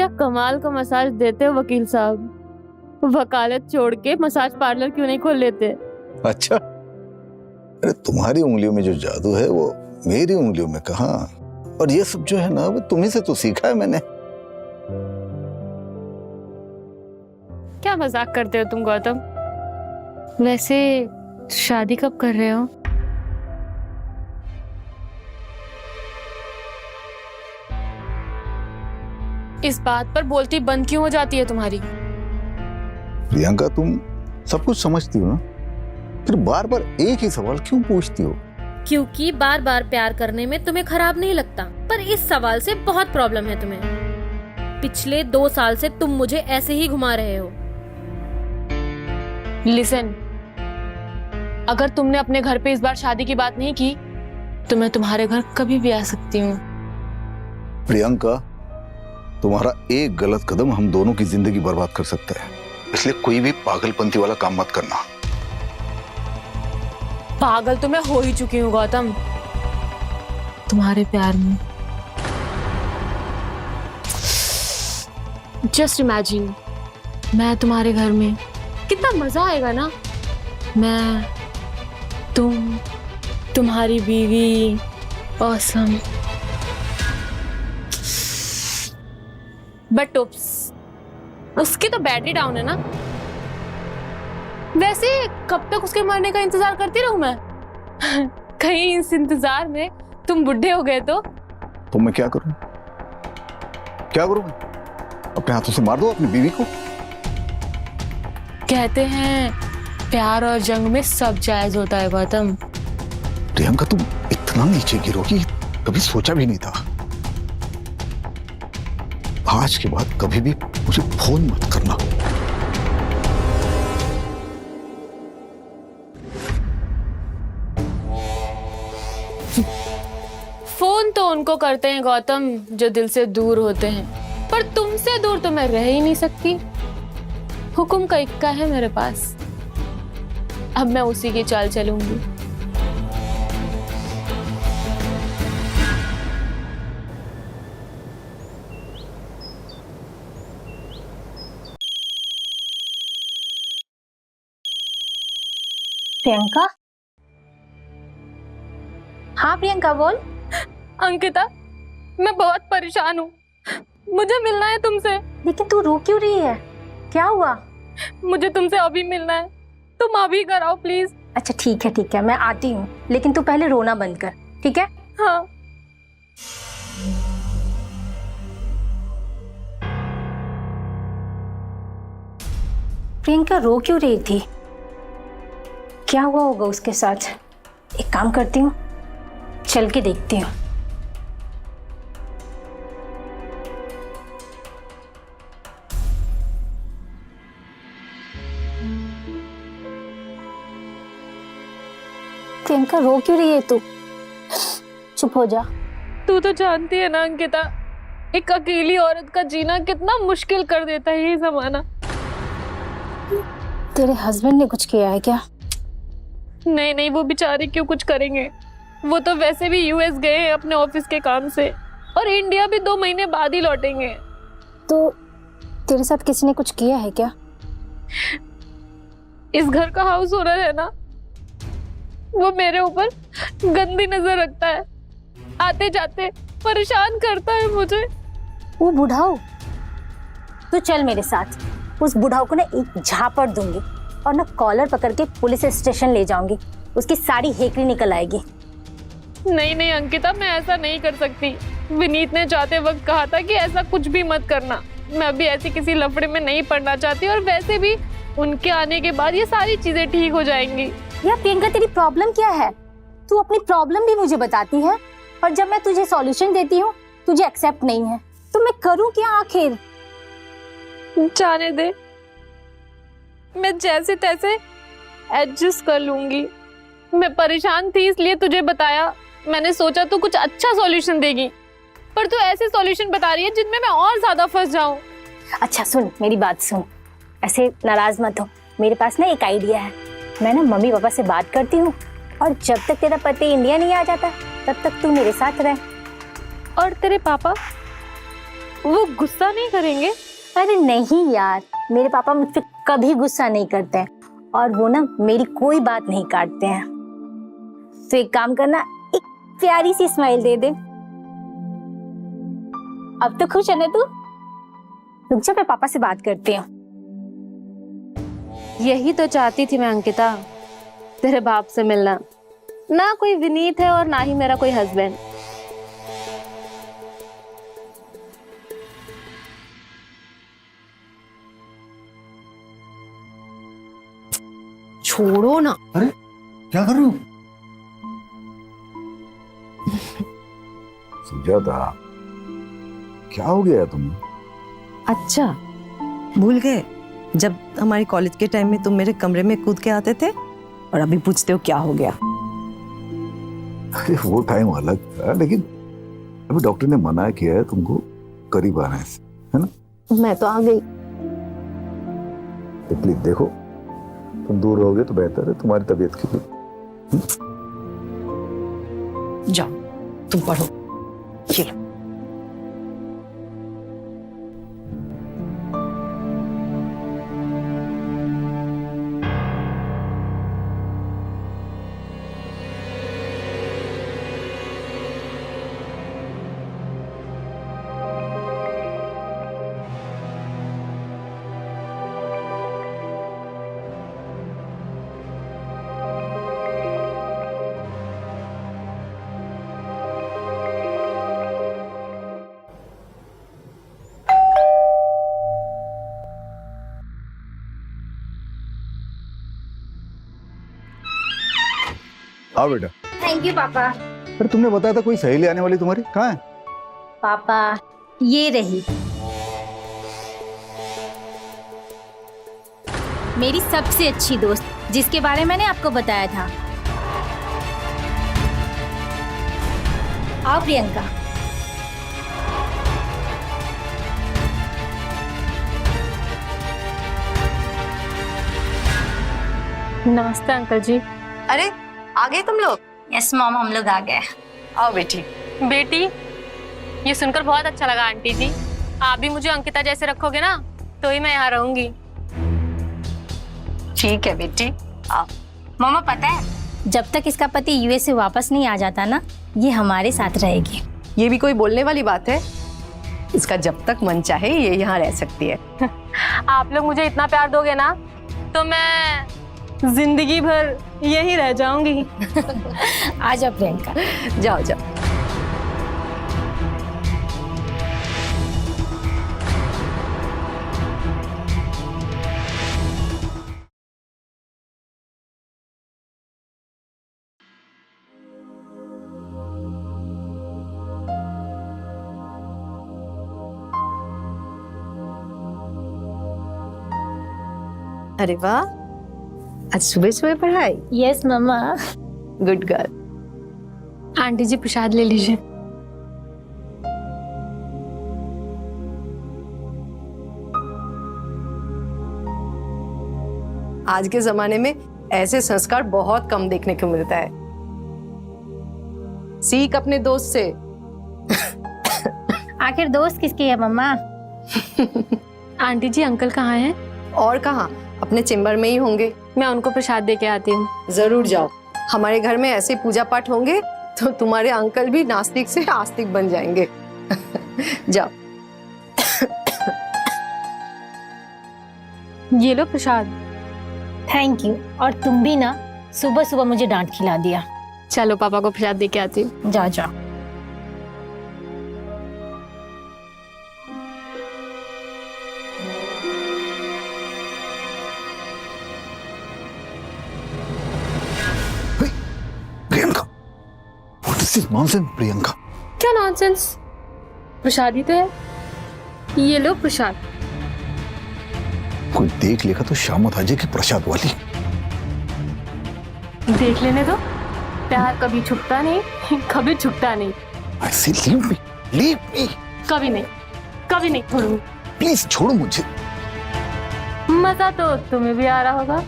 क्या कमाल का मसाज देते हो वकील साहब। वकालत छोड़ के मसाज पार्लर क्यों नहीं खोल लेते? अच्छा, अरे तुम्हारी उंगलियों में जो जादू है वो मेरी उंगलियों में कहाँ। और ये सब जो है ना वो तुम्ही से तो सीखा है मैंने। क्या मजाक करते हो तुम गौतम? वैसे शादी कब कर रहे हो? इस बात पर बोलती बंद क्यों हो जाती है तुम्हारी? प्रियंका, तुम सब कुछ समझती हो ना, फिर बार बार एक ही सवाल क्यों पूछती हो? क्योंकि बार बार प्यार करने में तुम्हें खराब नहीं लगता, पर इस सवाल से बहुत प्रॉब्लम है तुम्हें। पिछले 2 साल से तुम मुझे ऐसे ही घुमा रहे हो। लिसन, अगर तुमने अपने घर पे इस बार शादी की बात नहीं की तो मैं तुम्हारे घर कभी भी आ सकती हूँ। प्रियंका, तुम्हारा एक गलत कदम हम दोनों की जिंदगी बर्बाद कर सकता है, इसलिए कोई भी पागलपंती वाला काम मत करना। पागल तो मैं हो ही चुकी हूँ गौतम, तुम्हारे प्यार में। जस्ट इमेजिन, मैं तुम्हारे घर में, कितना मजा आएगा ना। मैं, तुम, तुम्हारी बीवी, ऑसम। बट उप्स, उसकी तो बैटरी डाउन है ना। वैसे कब तक उसके मरने का इंतजार करती रहूं मैं? कहीं इस इंतजार में तुम बुढ़े हो गए तो मैं क्या करूं? क्या करूं? अपने हाथों से मार दो अपनी बीवी को। कहते हैं प्यार और जंग में सब जायज होता है गौतम। प्रियंका, तुम इतना नीचे गिरोगी कभी सोचा भी नहीं था। आज के बाद कभी भी मुझे फोन मत करना। फोन तो उनको करते हैं गौतम जो दिल से दूर होते हैं, पर तुमसे दूर तो मैं रह ही नहीं सकती। हुक्म का इक्का है मेरे पास, अब मैं उसी की चाल चलूंगी। प्रियंका? हाँ प्रियंका, बोल। अंकिता, मैं बहुत परेशान हूँ, मुझे मिलना है तुमसे। लेकिन तू रो क्यों रही है? क्या हुआ? मुझे तुमसे अभी मिलना है, तुम अभी कराओ प्लीज। अच्छा ठीक है, मैं आती हूँ, लेकिन तू पहले रोना बंद कर, ठीक है? हाँ। प्रियंका रो क्यों रही थी? क्या हुआ होगा उसके साथ? एक काम करती हूँ, चल के देखती हूँ। प्रियंका रो क्यों रही है तू? चुप हो जा। तू तो जानती है ना अंकिता, एक अकेली औरत का जीना कितना मुश्किल कर देता है ये जमाना। तेरे हस्बैंड ने कुछ किया है क्या? नहीं, वो बेचारे क्यों कुछ करेंगे, वो तो वैसे भी यूएस गए हैं अपने ऑफिस के काम से, और इंडिया भी 2 महीने बाद ही लौटेंगे। तो तेरे साथ किसी ने कुछ किया है क्या? इस घर का हाउस ओनर है ना, वो मेरे ऊपर गंदी नजर रखता है, आते जाते परेशान करता है मुझे। वो बुढ़ाऊ? तो चल मेरे साथ, उस बुढ़ाऊ को ना एक झापड़ दूंगी और ना कॉलर पकड़ के पुलिस स्टेशन ले जाऊंगी, उसकी सारी हेकड़ी निकल आएगी। नहीं अंकिता, मैं ऐसा नहीं कर सकती। विनीत ने जाते वक्त कहा था कि ऐसा कुछ भी मत करना। मैं अभी ऐसी किसी लफड़े में नहीं पड़ना चाहती, और वैसे भी उनके आने के बाद ये सारी चीजें ठीक हो जाएंगी। यार प्रियंका, तेरी प्रॉब्लम क्या है? तू अपनी प्रॉब्लम भी मुझे बताती है, और जब मैं तुझे सॉल्यूशन देती हूँ तुझे एक्सेप्ट नहीं है, तो मैं करूँ क्या आखिर? जाने दे, मैं जैसे तैसे एडजस्ट कर लूंगी। मैं परेशान थी इसलिए तुझे बताया, मैंने सोचा तू कुछ अच्छा सॉल्यूशन देगी, पर तू ऐसे सॉल्यूशन बता रही है जिनमें मैं और ज्यादा फंस जाऊं। अच्छा सुन, मेरी बात सुन, ऐसे नाराज मत हो। मेरे पास ना एक आइडिया है, मैं ना मम्मी पापा से बात करती हूँ, और जब तक तेरा पति इंडिया नहीं आ जाता तब तक तू मेरे साथ रह। और तेरे पापा? वो गुस्सा नहीं करेंगे? अरे नहीं यार, मेरे पापा मुझ पे कभी गुस्सा नहीं करते हैं और वो ना मेरी कोई बात नहीं काटते हैं। तो एक काम करना, एक प्यारी सी स्माइल दे दे। अब तो खुश है ना तू? रुक जा, मैं पापा से बात करती हूँ। यही तो चाहती थी मैं अंकिता, तेरे बाप से मिलना। ना कोई विनीत है और ना ही मेरा कोई हस्बैंड। छोड़ो ना। अरे क्या कर रही हो? सुजाता, क्या हो गया तुम्हें? अच्छा, भूल गए जब हमारे कॉलेज के टाइम में तुम मेरे कमरे में कूद के आते थे और अभी पूछते हो क्या हो गया? अरे वो टाइम अलग था, लेकिन अभी डॉक्टर ने मना किया है तुमको करीब आने से, है ना? मैं तो आ गई। तो प्लीज देखो, तुम दूर रहोगे तो बेहतर है तुम्हारी तबीयत के लिए। जाओ तुम पढ़ो। ये लो। आओ बेटा। थैंक यू पापा। अरे तुमने बताया था कोई सहेली आने वाली तुम्हारी, कहाँ है? पापा ये रही मेरी सबसे अच्छी दोस्त, जिसके बारे में मैंने आपको बताया था। आओ प्रियंका। नमस्ते अंकल जी। अरे आ गए तुम लोग? यस मॉम, हम लोग आ गए। आओ बेटी। बेटी, ये सुनकर बहुत अच्छा लगा आंटी जी। आप भी मुझे अंकिता जैसे रखोगे ना तो ही मैं यहाँ रहूंगी। ठीक है बेटी, आओ। मामा पता है, जब तक इसका पति यूएस से वापस नहीं आ जाता ना, ये हमारे साथ रहेगी। ये भी कोई बोलने वाली बात है? इसका जब तक मन चाहे ये यहाँ रह सकती है। आप लोग मुझे इतना प्यार दोगे ना तो मैं जिंदगी भर यहीं रह जाऊंगी। आ जाओ प्रियंका। जाओ जाओ। अरे वाह, आज सुबह सुबह पढ़ाई। यस मम्मा। Good girl. आंटी जी प्रसाद ले लीजिए। आज के जमाने में ऐसे संस्कार बहुत कम देखने को मिलता है। सीख अपने दोस्त से। आखिर दोस्त किसकी है मम्मा? आंटी जी अंकल कहाँ हैं? और कहाँ, अपने चेम्बर में ही होंगे। मैं उनको प्रसाद दे के आती हूँ। जरूर जाओ। हमारे घर में ऐसे पूजा पाठ होंगे तो तुम्हारे अंकल भी नास्तिक से आस्तिक बन जाएंगे। जाओ। ये लो प्रसाद। Thank you. और तुम भी ना सुबह सुबह मुझे डांट खिला दिया। चलो पापा को प्रसाद दे के आती हूँ। जाओ जाओ। Priyanka, what is this nonsense Priyanka? क्या नॉनसेंस? प्रसाद ही तो है। ये लो प्रसाद। कोई देख लेगा तो शामत आ जाएगी प्रसाद वाली। देख लेने दो, प्यार कभी छुपता नहीं, कभी छुपता नहीं। I say leave me, leave me. कभी नहीं, कभी नहीं छोड़ूंगी। प्लीज छोड़ो मुझे। मजा तो तुम्हें भी आ रहा होगा।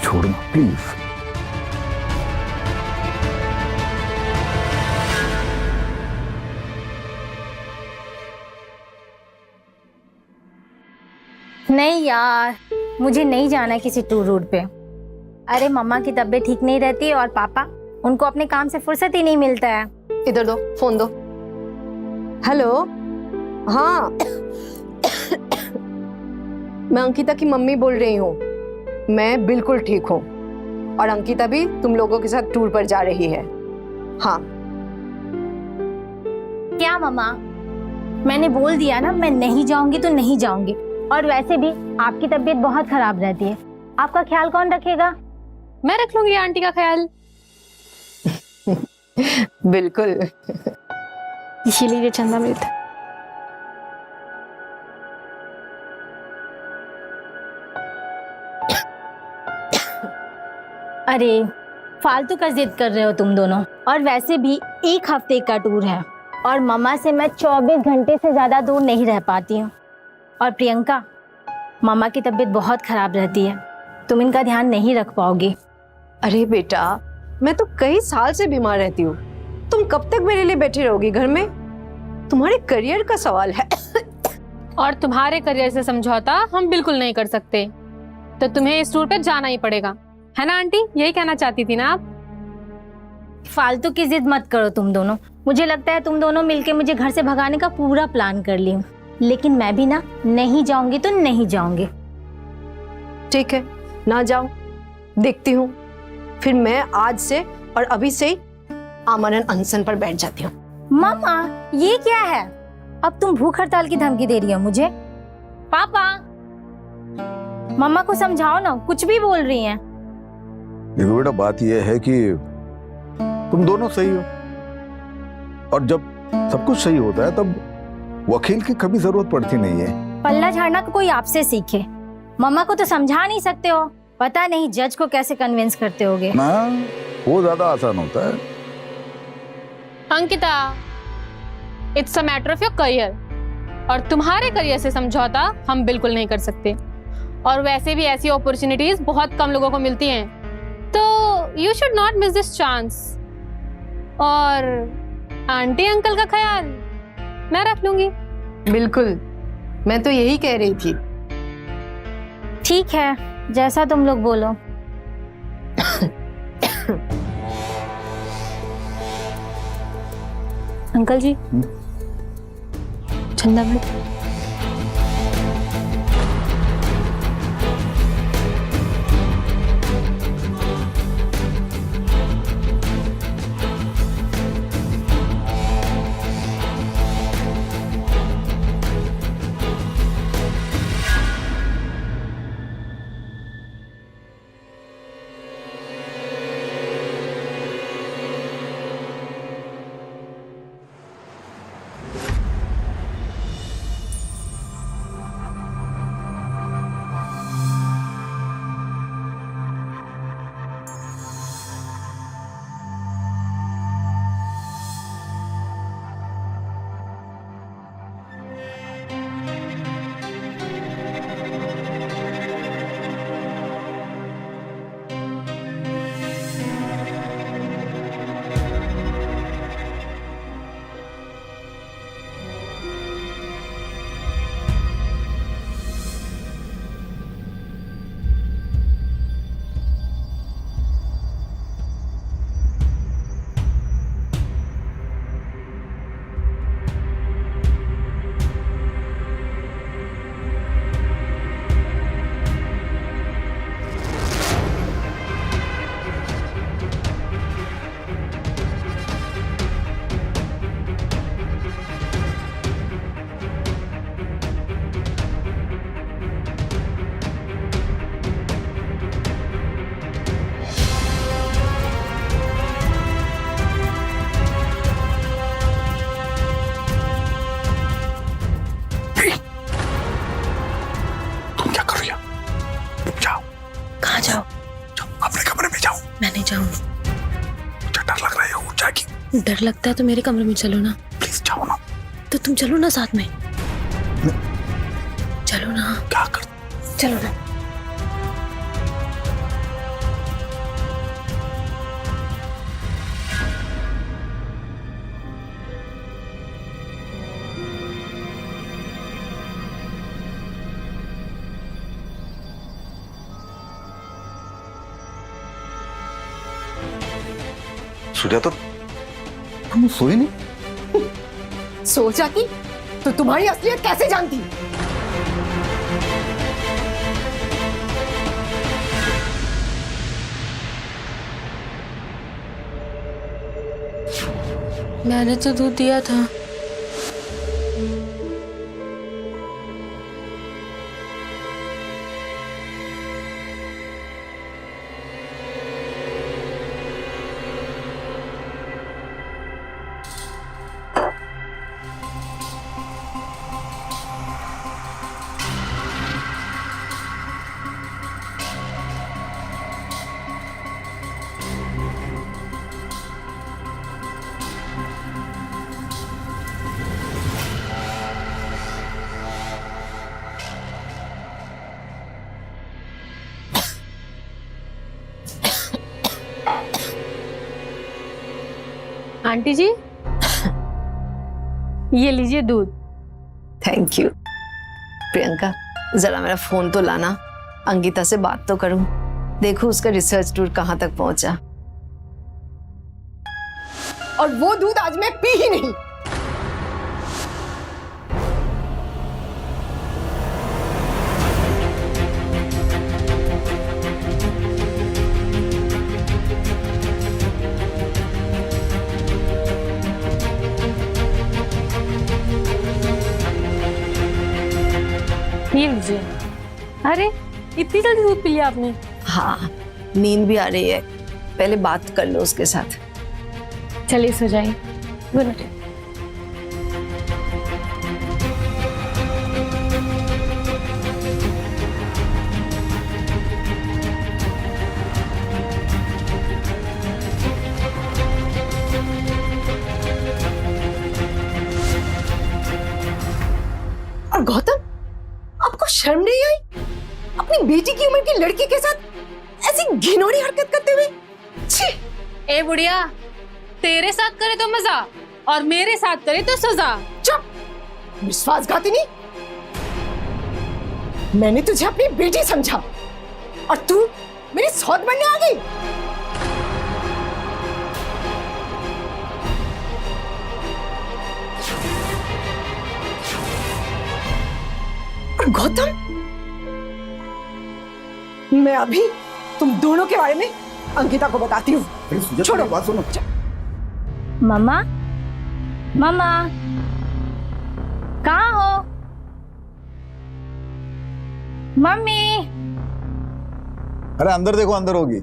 छोड़ो प्लीज। नहीं यार, मुझे नहीं जाना है किसी टूर रूट पे। अरे मम्मा की तबीयत ठीक नहीं रहती और पापा, उनको अपने काम से फुर्सत ही नहीं मिलता है। इधर दो, फोन दो। हेलो, हाँ मैं अंकिता की मम्मी बोल रही हूँ। मैं बिल्कुल ठीक हूँ और अंकिता भी तुम लोगों के साथ टूर पर जा रही है। हाँ। क्या मम्मा, मैंने बोल दिया ना, मैं नहीं जाऊंगी तो नहीं जाऊंगी। और वैसे भी आपकी तबीयत बहुत खराब रहती है, आपका ख्याल कौन रखेगा? मैं रख लूंगी आंटी का ख्याल। बिल्कुल। इसीलिए चंदा मृत। अरे फालतू का जिद कर रहे हो तुम दोनों। और वैसे भी 1 हफ्ते का टूर है और मम्मा से मैं 24 घंटे से ज्यादा दूर नहीं रह पाती हूँ। और प्रियंका, मम्मा की तबीयत बहुत खराब रहती है, तुम इनका ध्यान नहीं रख पाओगी। अरे बेटा, मैं तो कई साल से बीमार रहती हूँ। तुम कब तक मेरे लिए बैठे रहोगी घर में? तुम्हारे करियर का सवाल है। और तुम्हारे करियर से समझौता हम बिल्कुल नहीं कर सकते, तो तुम्हें इस टूर पे जाना ही पड़ेगा, है ना आंटी? यही कहना चाहती थी ना आप? फालतू की जिद मत करो तुम दोनों। मुझे लगता है तुम दोनों मिलके मुझे घर से भगाने का पूरा प्लान कर ली, लेकिन मैं भी ना नहीं जाऊंगी तो नहीं जाऊंगी। ठीक है, ना जाओ, देखती हूँ। फिर मैं आज से और अभी से ही आमरण अनशन पर बैठ जाती हूँ। मम्मा, ये क्या है? अब तुम भूख हड़ताल की धमकी दे रही हो मुझे? पापा, मम्मा को समझाओ ना, कुछ भी बोल रही हैं। देखो बेटा, बात यह है कि तुम दोनों सही हो, और जब सब कुछ सही होता है तब वकील की कभी जरूरत पड़ती नहीं है। पल्ला झाड़ना तो कोई आपसे सीखे। मम्मा को तो समझा नहीं सकते हो, पता नहीं जज को कैसे कन्विंस करते होगे। ना, वो ज्यादा आसान होता है। Ankita, it's a matter of your career, और तुम्हारे करियर से समझौता हम बिल्कुल नहीं कर सकते। और वैसे भी ऐसी अपॉर्चुनिटीज बहुत कम लोगों को मिलती हैं, तो you should not miss this chance. और आंटी अंकल का ख्याल मैं रख लूंगी। बिल्कुल, मैं तो यही कह रही थी। ठीक है, जैसा तुम लोग बोलो। अंकल जी, चंदा मृत। कहाँ जाओ? अपने कमरे में जाओ। मैं नहीं जाऊँ। मुझे डर लग रहा है, उठ जाएगी। डर लगता है तो मेरे कमरे में चलो ना। प्लीज जाओ ना। तो तुम चलो ना साथ में। चलो ना। क्या कर? चलो ना। सुजाता, तुम सोई नहीं? सो जाती तो तुम्हारी असलियत कैसे जानती? मैंने तो दूध दिया था। आंटी जी, ये लीजिए दूध। Thank you. प्रियंका, जरा मेरा फोन तो लाना, अंकिता से बात तो करूं, देखो उसका रिसर्च टूर कहां तक पहुंचा। और वो दूध आज मैं पी ही नहीं। ये लीजिए। अरे इतनी जल्दी दूध पी लिया आपने? हाँ, नींद भी आ रही है, पहले बात कर लो उसके साथ। चलिए सो जाइए। Good night. और गौतम, आपको शर्म नहीं आई अपनी बेटी की उम्र की लड़की के साथ ऐसी घिनौनी हरकत करते हुए? छी! ए बुढ़िया, तेरे साथ करे तो मजा और मेरे साथ करे तो सजा। चुप! विश्वासघातिनी! मैंने तुझे अपनी बेटी समझा और तू मेरी सौत बनने आ गई। और गौतम, मैं अभी तुम दोनों के बारे में अंकिता को बताती हूँ। छोड़ो, बात सुनो। मम्मा, मम्मा, कहाँ हो? मम्मी। अरे अंदर देखो, अंदर होगी।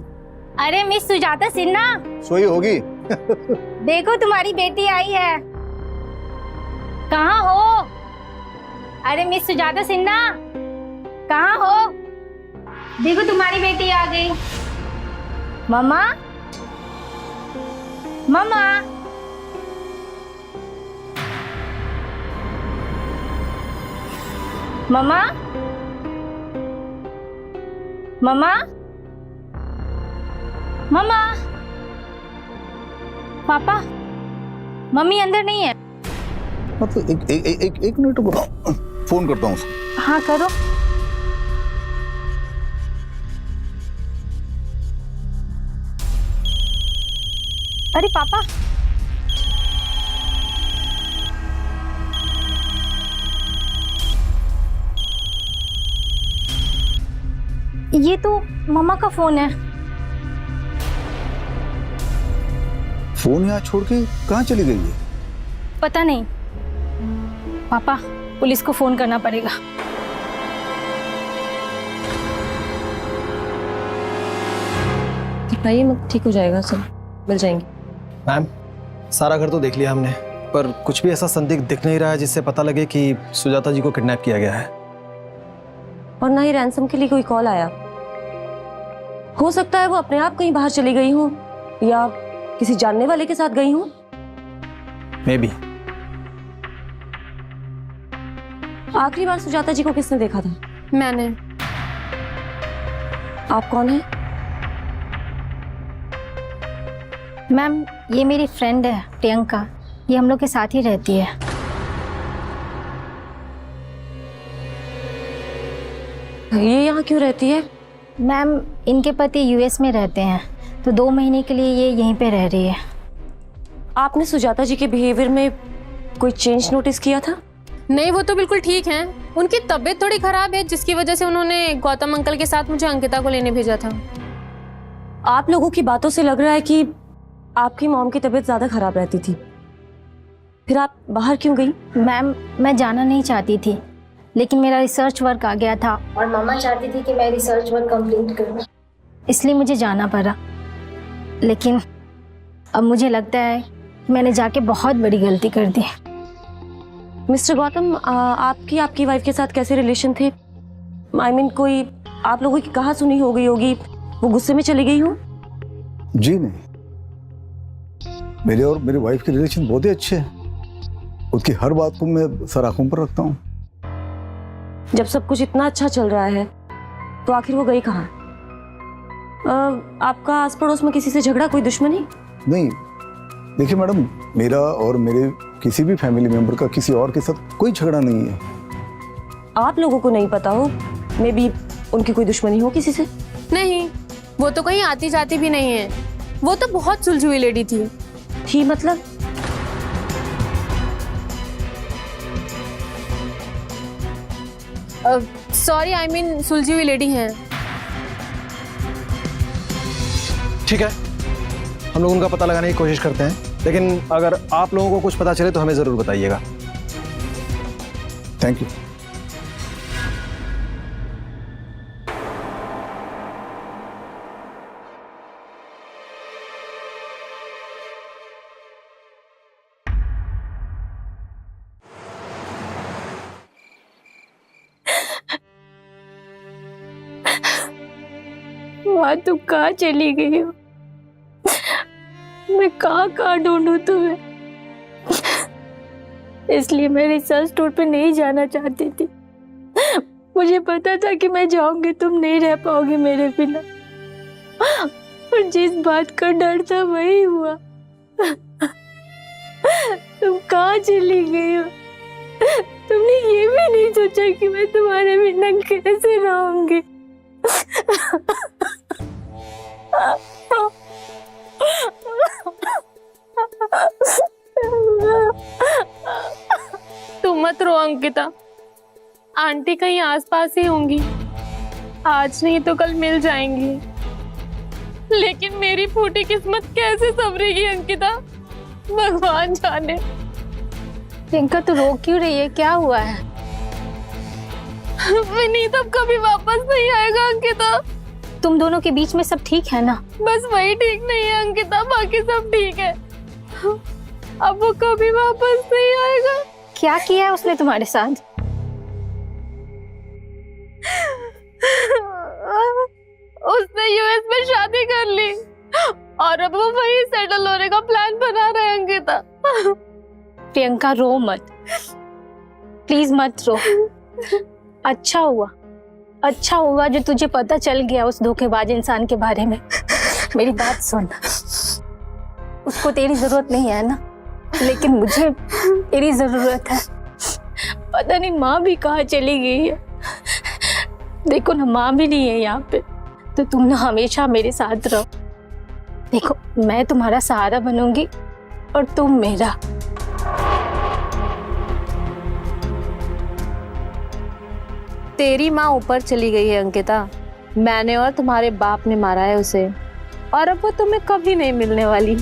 अरे मिस सुजाता सिन्हा, सोई होगी। देखो तुम्हारी बेटी आई है। कहाँ हो? अरे मिस सुजाता सिन्हा, कहाँ हो? देखो तुम्हारी बेटी आ गई। मम्मा, मम्मा, मम्मा, मम्मा, मम्मा, पापा, मम्मी अंदर नहीं है। मतलब एक मिनट रुको, फोन करता हूँ उसको। हाँ करो। अरे पापा, ये तो मम्मा का फोन है। फोन यहाँ छोड़ के कहाँ चली गई है? पता नहीं पापा, पुलिस को फोन करना पड़ेगा। घबराइए मत, ठीक हो जाएगा, सब मिल जाएंगे। मैम, सारा घर तो देख लिया हमने, पर कुछ भी ऐसा संदिग्ध दिख नहीं रहा है जिससे पता लगे कि सुजाता जी को किडनैप किया गया है। और ना ही रैंसम के लिए कोई कॉल आया। हो सकता है वो अपने आप कहीं बाहर चली गई हो या किसी जानने वाले के साथ गई हो। May be. आखिरी बार सुजाता जी को किसने देखा था? मैंने। आप कौन है? मैम, ये मेरी फ्रेंड है प्रियंका, ये हम लोग के साथ ही रहती है। ये यहाँ क्यों रहती है? मैम, इनके पति यूएस में रहते हैं तो 2 महीने के लिए ये यहीं पे रह रही है। आपने सुजाता जी के बिहेवियर में कोई चेंज नोटिस किया था? नहीं, वो तो बिल्कुल ठीक हैं। उनकी तबीयत थोड़ी खराब है, जिसकी वजह से उन्होंने गौतम अंकल के साथ मुझे अंकिता को लेने भेजा था। आप लोगों की बातों से लग रहा है कि आपकी मॉम की तबीयत ज्यादा खराब रहती थी। फिर आप बाहर क्यों गई? मैम, मैं जाना नहीं चाहती थी, लेकिन मेरा रिसर्च वर्क आ गया था और मामा चाहती थी कि मैं रिसर्च वर्क कंप्लीट करूं, इसलिए मुझे जाना पड़ा। लेकिन अब मुझे लगता है कि मैंने जाके बहुत बड़ी गलती कर दी। मिस्टर गौतम, आपकी वाइफ के साथ कैसे रिलेशन थे? आई मीन कोई आप लोगों की कहा सुनी हो गई होगी, वो गुस्से में चली गई हो? जी नहीं, मेरे और मेरी वाइफ के रिलेशन बहुत ही अच्छे हैं। उसकी हर बात को मैं सर आंखों पर रखता हूँ। जब सब कुछ इतना अच्छा चल रहा है तो आखिर वो गई कहाँ? आपका आस पड़ोस में किसी से झगड़ा, कोई दुश्मनी? नहीं, देखिए मैडम, मेरा और मेरे किसी भी फैमिली मेंबर का किसी और के साथ कोई झगड़ा नहीं है। आप लोगों को नहीं पता हो, मे बी उनकी कोई दुश्मनी हो किसी से? नहीं, वो तो कहीं आती जाती भी नहीं है। वो तो बहुत सुलझी हुई लेडी थी। मतलब? सॉरी, आई मीन सुलझी हुई लेडी हैं। ठीक है, हम लोग उनका पता लगाने की कोशिश करते हैं, लेकिन अगर आप लोगों को कुछ पता चले तो हमें जरूर बताइएगा। Thank you. माँ, तुम कहाँ चली गई हो? मैं कहाँ ढूंढूं तुम्हें? इसलिए मैं रिसर्च टूर पे नहीं जाना चाहती थी। मुझे पता था कि मैं जाऊंगी तुम नहीं रह पाओगी मेरे बिना, और जिस बात का डर था वही हुआ। तुम कहाँ चली गई हो? तुमने ये भी नहीं सोचा कि मैं तुम्हारे बिना कैसे रहूंगी? तुम मत रो अंकिता, आंटी कहीं आसपास ही होंगी। आज नहीं तो कल मिल जाएंगी। लेकिन मेरी फूटी किस्मत कैसे संवरेगी अंकिता, भगवान जाने। प्रियंका, तो रो क्यों रही है? क्या हुआ है? विनीत अब कभी वापस नहीं आएगा अंकिता। तुम दोनों के बीच में सब ठीक है ना? बस वही ठीक नहीं है अंकिता, बाकी सब ठीक है। अब वो कभी वापस नहीं आएगा। क्या किया है उसने तुम्हारे साथ? उसने यूएस में शादी कर ली और अब वो वहीं सेटल होने का प्लान बना रहे हैं अंकिता। प्रियंका, रो मत, प्लीज मत रो। अच्छा हुआ जो तुझे पता चल गया उस धोखेबाज इंसान के बारे में। मेरी बात सुन, उसको तेरी जरूरत नहीं है ना, लेकिन मुझे तेरी जरूरत है। पता नहीं माँ भी कहाँ चली गई है। देखो ना, माँ भी नहीं है यहाँ पे, तो तुम ना हमेशा मेरे साथ रहो। देखो, मैं तुम्हारा सहारा बनूंगी और तुम मेरा। तेरी माँ ऊपर चली गई है अंकिता, मैंने और तुम्हारे बाप ने मारा है उसे, और अब वो तुम्हें कभी नहीं मिलने वाली।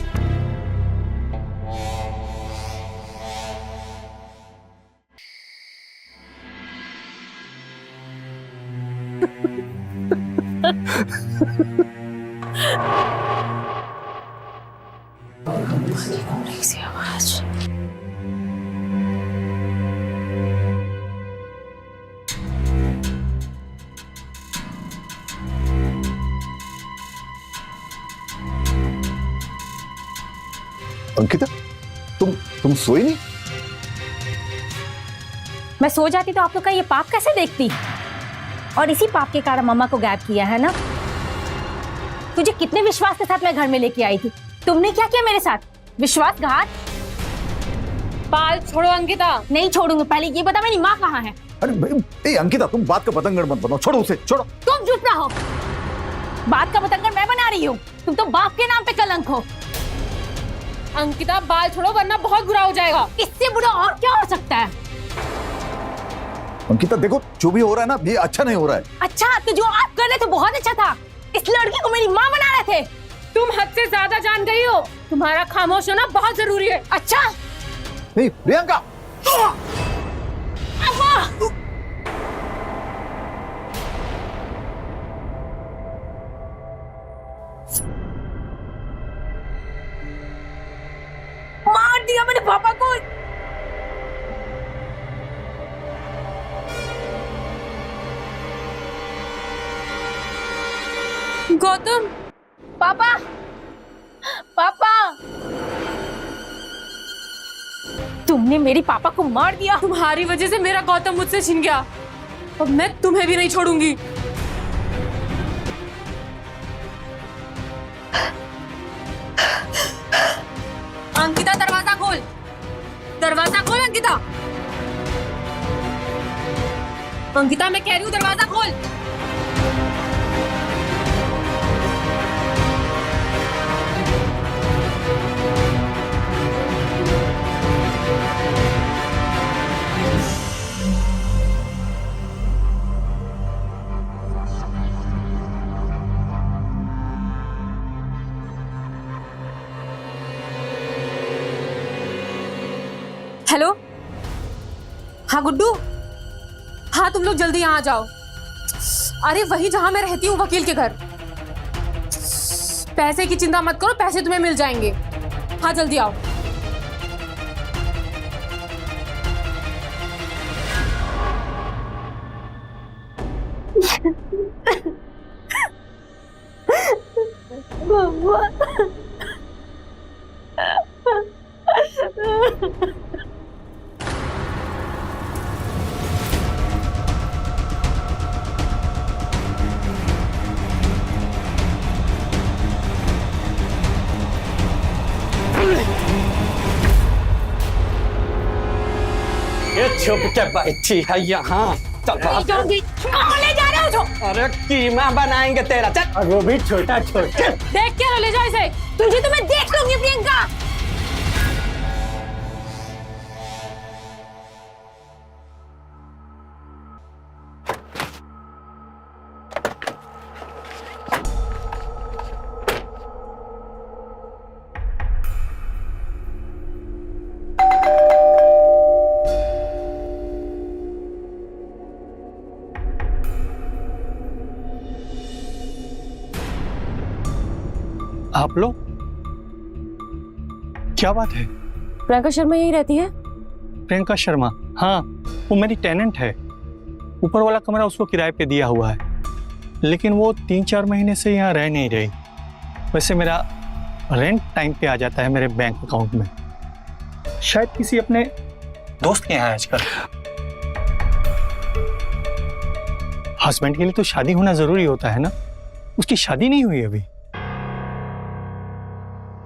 अंकिता, तुम सोई नहीं? मैं सो जाती तो आप लोग का ये पाप कैसे देखती? और इसी पाप के कारण मम्मा को गायब किया है ना? तुझे कितने विश्वास के साथ मैं घर में लेके आई थी, तुमने क्या किया मेरे साथ? विश्वासघात। बाल छोड़ो अंकिता। नहीं छोड़ूंगी, पहले ये बता मेरी माँ कहाँ है? अरे भाई, अंकिता, तुम बात का पतंगड़ मत बनाओ, छोड़ो उसे, छोड़ो। तुम चुप रहो। बात का बतंगड़ मैं बना रही हूँ? तुम तो बाप के नाम पे कलंक हो। अंकिता बाल छोड़ो वरना बहुत बुरा हो जाएगा। इससे बुरा और क्या हो सकता है? अंकिता देखो, जो भी हो रहा है ना, ये अच्छा नहीं हो रहा है। अच्छा, तो जो आप कर रहे थे बहुत अच्छा था। इस लड़की को मेरी माँ बना रहे थे। तुम हद से ज्यादा जान गई हो। तुम्हारा खामोश होना बहुत जरूरी है। अच्छा, नहीं प्रियंका, मार दिया मेरे पापा को। गौतम, पापा, पापा, तुमने मेरी पापा को मार दिया। तुम्हारी वजह से मेरा गौतम मुझसे छिन गया। अब मैं तुम्हें भी नहीं छोड़ूंगी। अंकिता दरवाजा खोल, दरवाजा खोल अंकिता। अंकिता मैं कह रही हूँ दरवाजा खोल। हेलो, हाँ गुड्डू, हाँ तुम लोग जल्दी यहाँ आ जाओ। अरे वही जहां मैं रहती हूँ, वकील के घर। पैसे की चिंता मत करो, पैसे तुम्हें मिल जाएंगे। हाँ जल्दी आओ। ये छुप के बैठी है यहाँ। चल कहाँ ले जा रहे हो जो? अरे कीमा बनाएंगे तेरा। चल वो भी छोटा छोटा। देख क्या ले जाओ इसे। तुझे तो मैं देख लूंगी प्रियंका। आप लोग, क्या बात है? प्रियंका शर्मा यही रहती है? प्रियंका शर्मा? हाँ, वो मेरी टेनेंट है। ऊपर वाला कमरा उसको किराए पे दिया हुआ है, लेकिन वो 3-4 महीने से यहाँ रह नहीं रही। वैसे मेरा रेंट टाइम पे आ जाता है मेरे बैंक अकाउंट में। शायद किसी अपने दोस्त के यहाँ है आजकल। हस्बैंड के लिए तो शादी होना जरूरी होता है ना। उसकी शादी नहीं हुई अभी।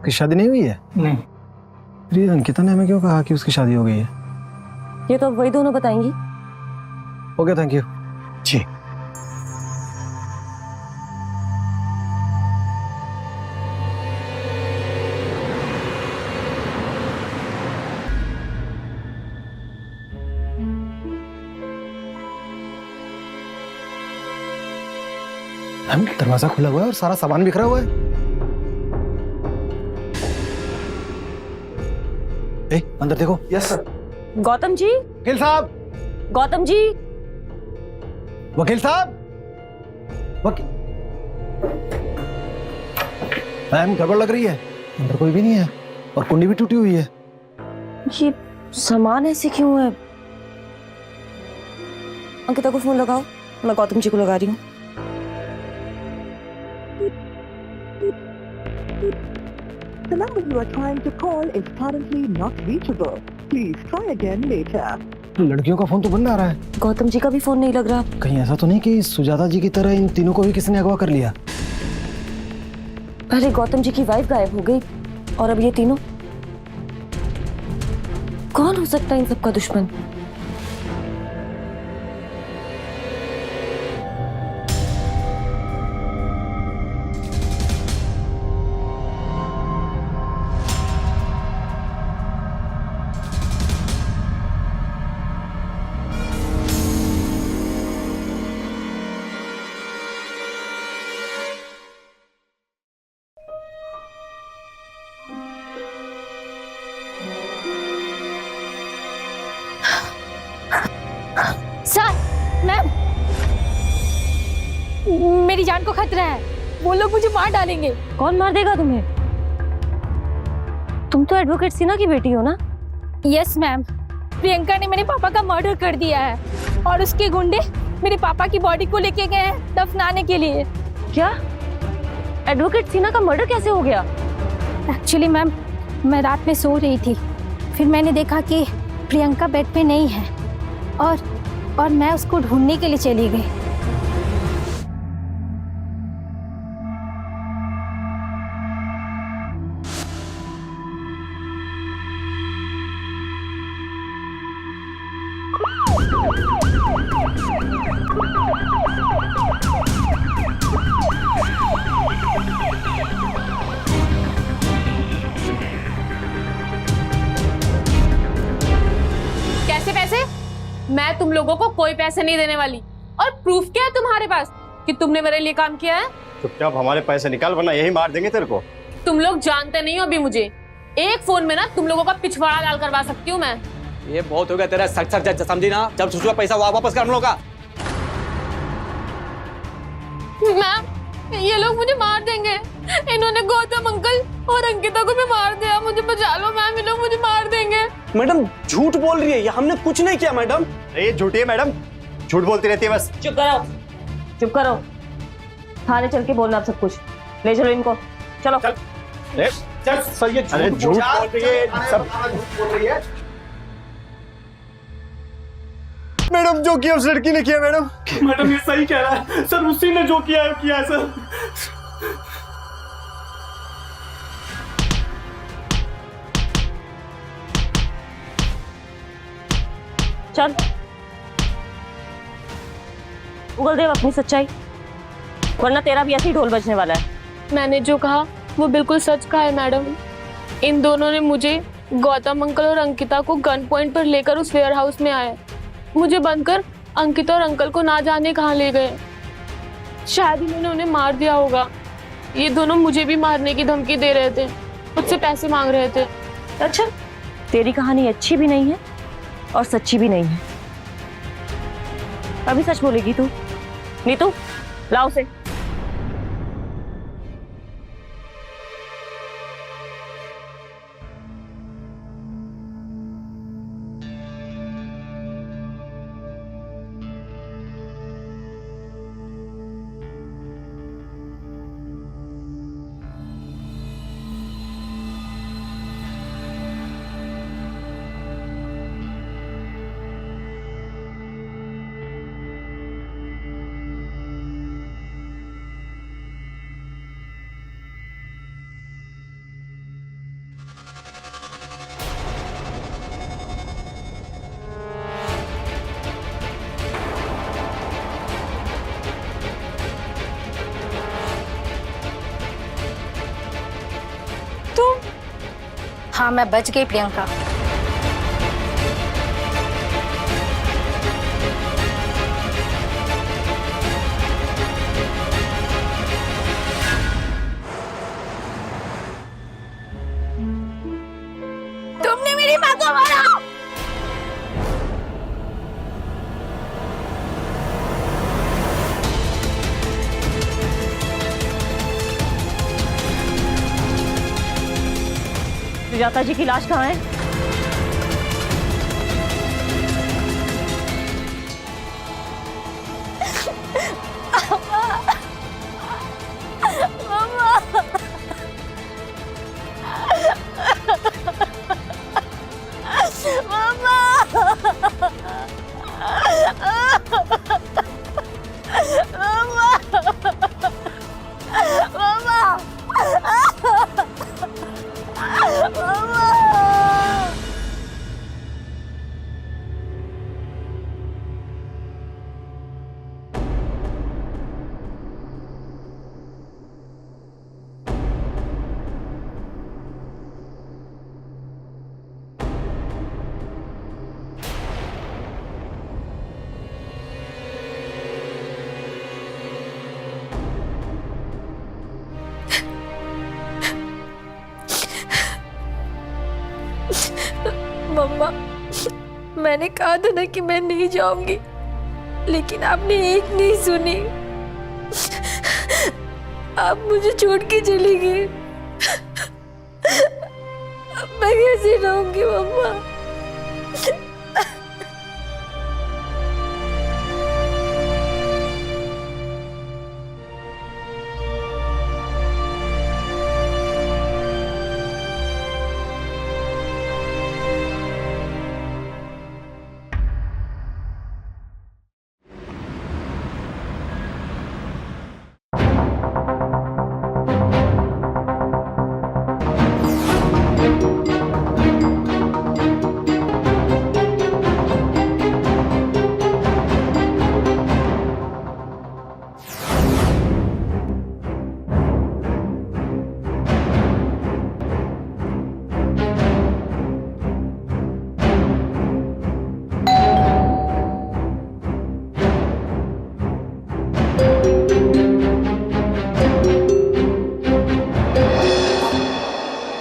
कि शादी नहीं हुई है? नहीं। अरे अंकिता ने हमें क्यों कहा कि उसकी शादी हो गई है? ये तो अब वही दोनों बताएंगी। Okay, thank you. जी। दरवाजा खुला हुआ है और सारा सामान बिखरा हुआ है। ए, अंदर देखो। Yes sir. गौतम जी, वकील साहब, गौतम जी, वकील साहब, वकील। मैम, गड़बड़ लग रही है। अंदर कोई भी नहीं है और कुंडी भी टूटी हुई है। ये सामान ऐसे क्यों है? अंकिता को फोन लगाओ, मैं गौतम जी को लगा रही हूँ। The number you are trying to call is currently not reachable. Please try again later. लड़कियों का फोन तो बंद आ रहा है। गौतम जी का भी फोन नहीं लग रहा। कहीं ऐसा तो नहीं कि सुजाता जी की तरह इन तीनों को भी किसी ने अगवा कर लिया? अरे गौतम जी की वाइफ गायब हो गई और अब ये तीनों। कौन हो सकता है इन सबका दुश्मन? मेरी जान को खतरा है, वो लोग मुझे मार डालेंगे। कौन मार देगा तुम्हें? तुम तो एडवोकेट सिन्हा की बेटी हो ना? यस मैम, प्रियंका ने मेरे पापा का मर्डर कर दिया है और उसके गुंडे मेरे पापा की बॉडी को लेके गए हैं दफनाने के लिए। क्या? एडवोकेट सिन्हा का मर्डर कैसे हो गया? एक्चुअली मैम, मैं रात में सो रही थी, फिर मैंने देखा कि प्रियंका बेड पे नहीं है और मैं उसको ढूंढने के लिए चली गई। कैसे पैसे? मैं तुम लोगों को कोई पैसे नहीं देने वाली। और प्रूफ क्या है तुम्हारे पास कि तुमने मेरे लिए काम किया है? चुपचाप हमारे पैसे निकाल, वरना यही मार देंगे तेरे को। तुम लोग जानते नहीं हो अभी मुझे। एक फोन में ना तुम लोगों का पिछवाड़ा लाल करवा सकती हूँ मैं। ये बहुत हो गया तेरा सक समझी ना। जब छुछुआ पैसा वापस कर हम लोग का। मैम, ये लोग मुझे मार देंगे। इन्होंने गौतम अंकल और अंकिता को भी मार दिया। मुझे बचा लो मैम, ये लोग मुझे मार देंगे। मैडम झूठ बोल रही है, ये हमने कुछ नहीं किया मैडम। ये झूठी है मैडम, झूठ बोलती रहती है बस। चुप करो, चुप करो। थाने चल के बोलना आप सब कुछ। ले चलो इनको, चलो। चल सर, ये झूठ बोल रही है, सब झूठ बोल रही है। मैडम जो किया उस लड़की ने किया मैडम। मैडम ये सही कह रहा है सर, उसी ने जो किया है सर। चल उगल देव अपनी सच्चाई, वरना तेरा भी ऐसे ही ढोल बजने वाला है। मैंने जो कहा वो बिल्कुल सच कहा है मैडम। इन दोनों ने मुझे, गौतम अंकल और अंकिता को गन पॉइंट पर लेकर उस वेयर हाउस में आए। मुझे बंद कर अंकिता और अंकल को ना जाने कहाँ ले गए। शायद इन्होंने उन्हें मार दिया होगा। ये दोनों मुझे भी मारने की धमकी दे रहे थे, मुझसे पैसे मांग रहे थे। अच्छा, तेरी कहानी अच्छी भी नहीं है और सच्ची भी नहीं है। अभी सच बोलेगी तू? नीतू, लाओ से। हाँ, मैं बच गई प्रियंका। तुमने मेरी माँ को मारा। सुजाता जी की लाश कहाँ है? मम्मा, मैंने कहा था ना कि मैं नहीं जाऊंगी, लेकिन आपने एक नहीं सुनी। आप मुझे छोड़ के चली गई। अब मैं कैसे रहूंगी मम्मा?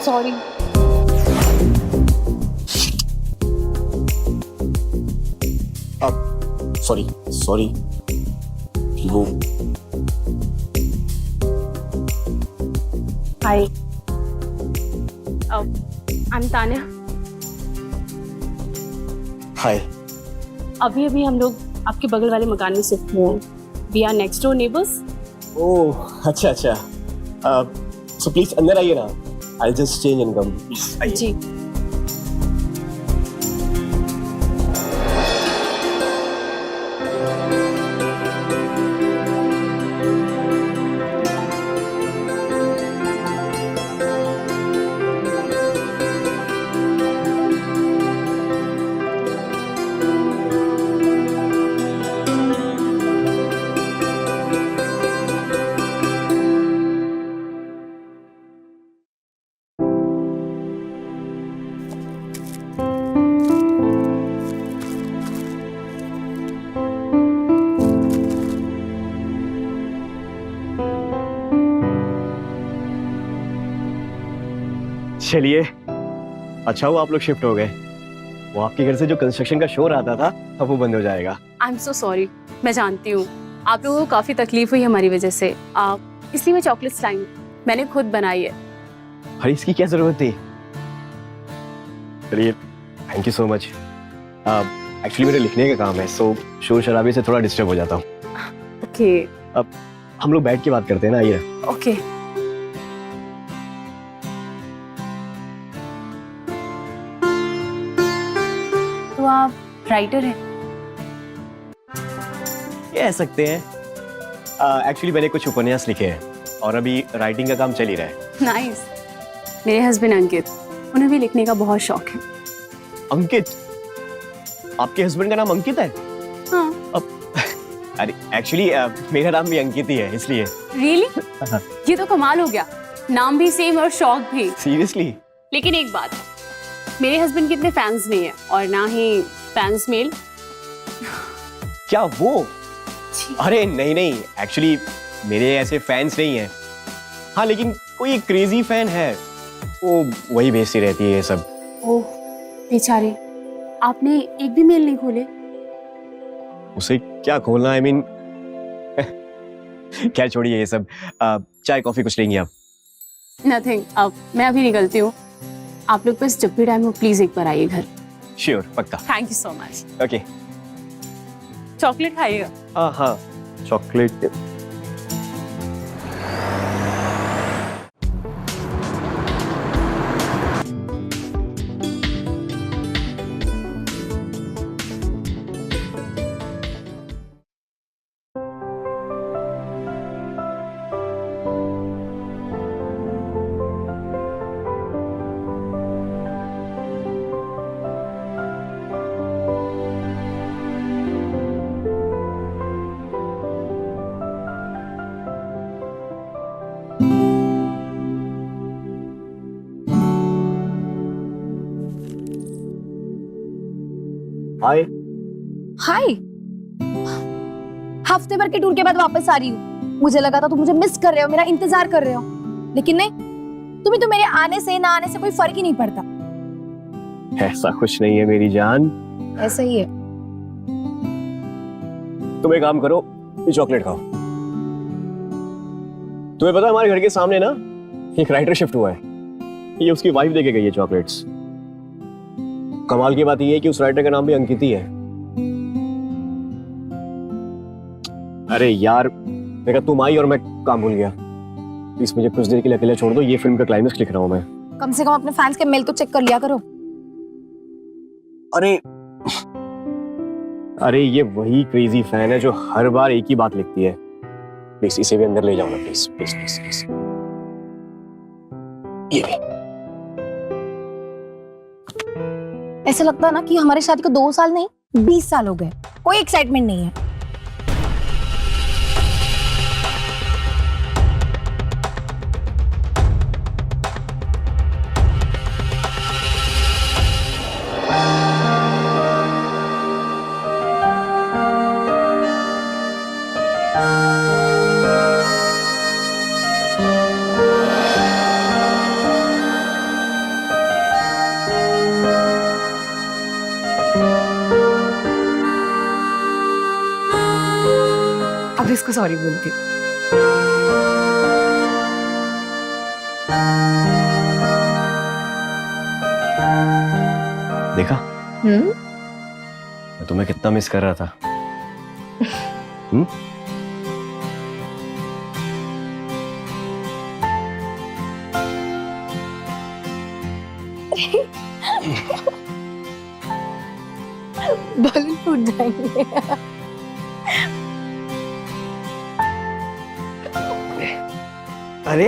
सॉरी। सॉरी सॉरी वो हाय, आई एम तान्या। हाय। अभी अभी हम लोग आपके बगल वाले मकान में शिफ्ट हुए हैं। We are next door neighbours. Oh अच्छा अच्छा, सो प्लीज अंदर आइए ना, I just change and come. जी। चलिए, अच्छा हुआ आप लोग शिफ्ट हो गए। वो आपके घर से जो कंस्ट्रक्शन का शोर आता था अब वो बंद हो जाएगा। I am so sorry. मैं जानती हूँ आप लोगों को काफी तकलीफ हुई हमारी वजह से। इसलिए मैं चॉकलेट्स लाई हूँ, मैंने खुद बनाई है। अरे इसकी क्या जरूरत थी? चलिए, thank you so much. Actually मेरे लिखने का काम है, सो शोर शराबे से थोड़ा डिस्टर्ब हो जाता हूँ। ओके। अब हम लोग बैठ के बात करते हैं ना, आइए। ओके। तो आप राइटर हैं? कह सकते हैं। एक्चुअली मैंने कुछ उपन्यास लिखे हैं और अभी राइटिंग का काम चल ही रहा है। नाइस। मेरे हस्बैंड अंकित, उन्हें भी लिखने का बहुत शौक है। अंकित? आपके हस्बैंड का नाम अंकित है? हाँ। अरे एक्चुअली मेरा नाम भी अंकित ही है, इसलिए। रियली? ये तो कमाल हो गया, नाम भी सेम और शौक भी। सीरियसली? लेकिन एक बात, मेरे हस्बैंड के इतने फैंस नहीं है और ना ही फैंस मेल। क्या वो? अरे नहीं नहीं, एक्चुअली मेरे ऐसे फैंस नहीं हैं। हाँ लेकिन कोई एक क्रेजी फैन है, वो वही भेजती रहती है ये सब। ओह बेचारे, आपने एक भी मेल नहीं खोले? उसे क्या खोलना, आई मीन क्या, छोड़िए ये सब। चाय कॉफी कुछ लेंगी आप? नथिंग, अब मैं अभी निकलती हूँ। आप लोग बस जब भी टाइम हो प्लीज एक बार आइए घर। श्योर, पक्का। Thank you so much. Okay. Chocolate खाइएगा? हाँ हाँ, चॉकलेट। हाय। हाय। हफ्ते भर के टूर के बाद वापस आ रही हूँ। मुझे लगा था तुम मुझे मिस कर रहे हो, मेरा इंतजार कर रहे हो, लेकिन नहीं, तुम्हें तो मेरे आने से ना आने से कोई फर्क ही नहीं पड़ता। ऐसा कुछ नहीं है मेरी जान। ऐसा ही है। तुम एक काम करो, ये चॉकलेट खाओ। तुम्हें पता है हमारे घर के सामने ना एक राइटर शिफ्ट हुआ है, ये उसकी वाइफ देके गई है चॉकलेट्स। कमाल की बात ये है कि उस राइटर का नाम भी अंकित ही है। अरे यार, मैं कहा तुम आई और मैं काम भूल गया। प्लीज मुझे कुछ देर के लिए अकेला छोड़ दो, ये फिल्म का क्लाइमेक्स लिख रहा हूं मैं। कम से कम अपने फैंस के मेल तो चेक कर लिया करो। अरे ये वही क्रेजी फैन है जो हर बार एक ही बात लिखती है। प्लीज इसे भी अंदर ले जाओ ना, प्लीज प्लीज प्लीज प्लीज। ये भी। ऐसा लगता है ना कि हमारी शादी को 2 साल नहीं 20 साल हो गए, कोई एक्साइटमेंट नहीं है। अब इसको सॉरी बोलती हूँ। देखा मैं तुम्हें कितना मिस कर रहा था। बाल टूट जाएंगे। अरे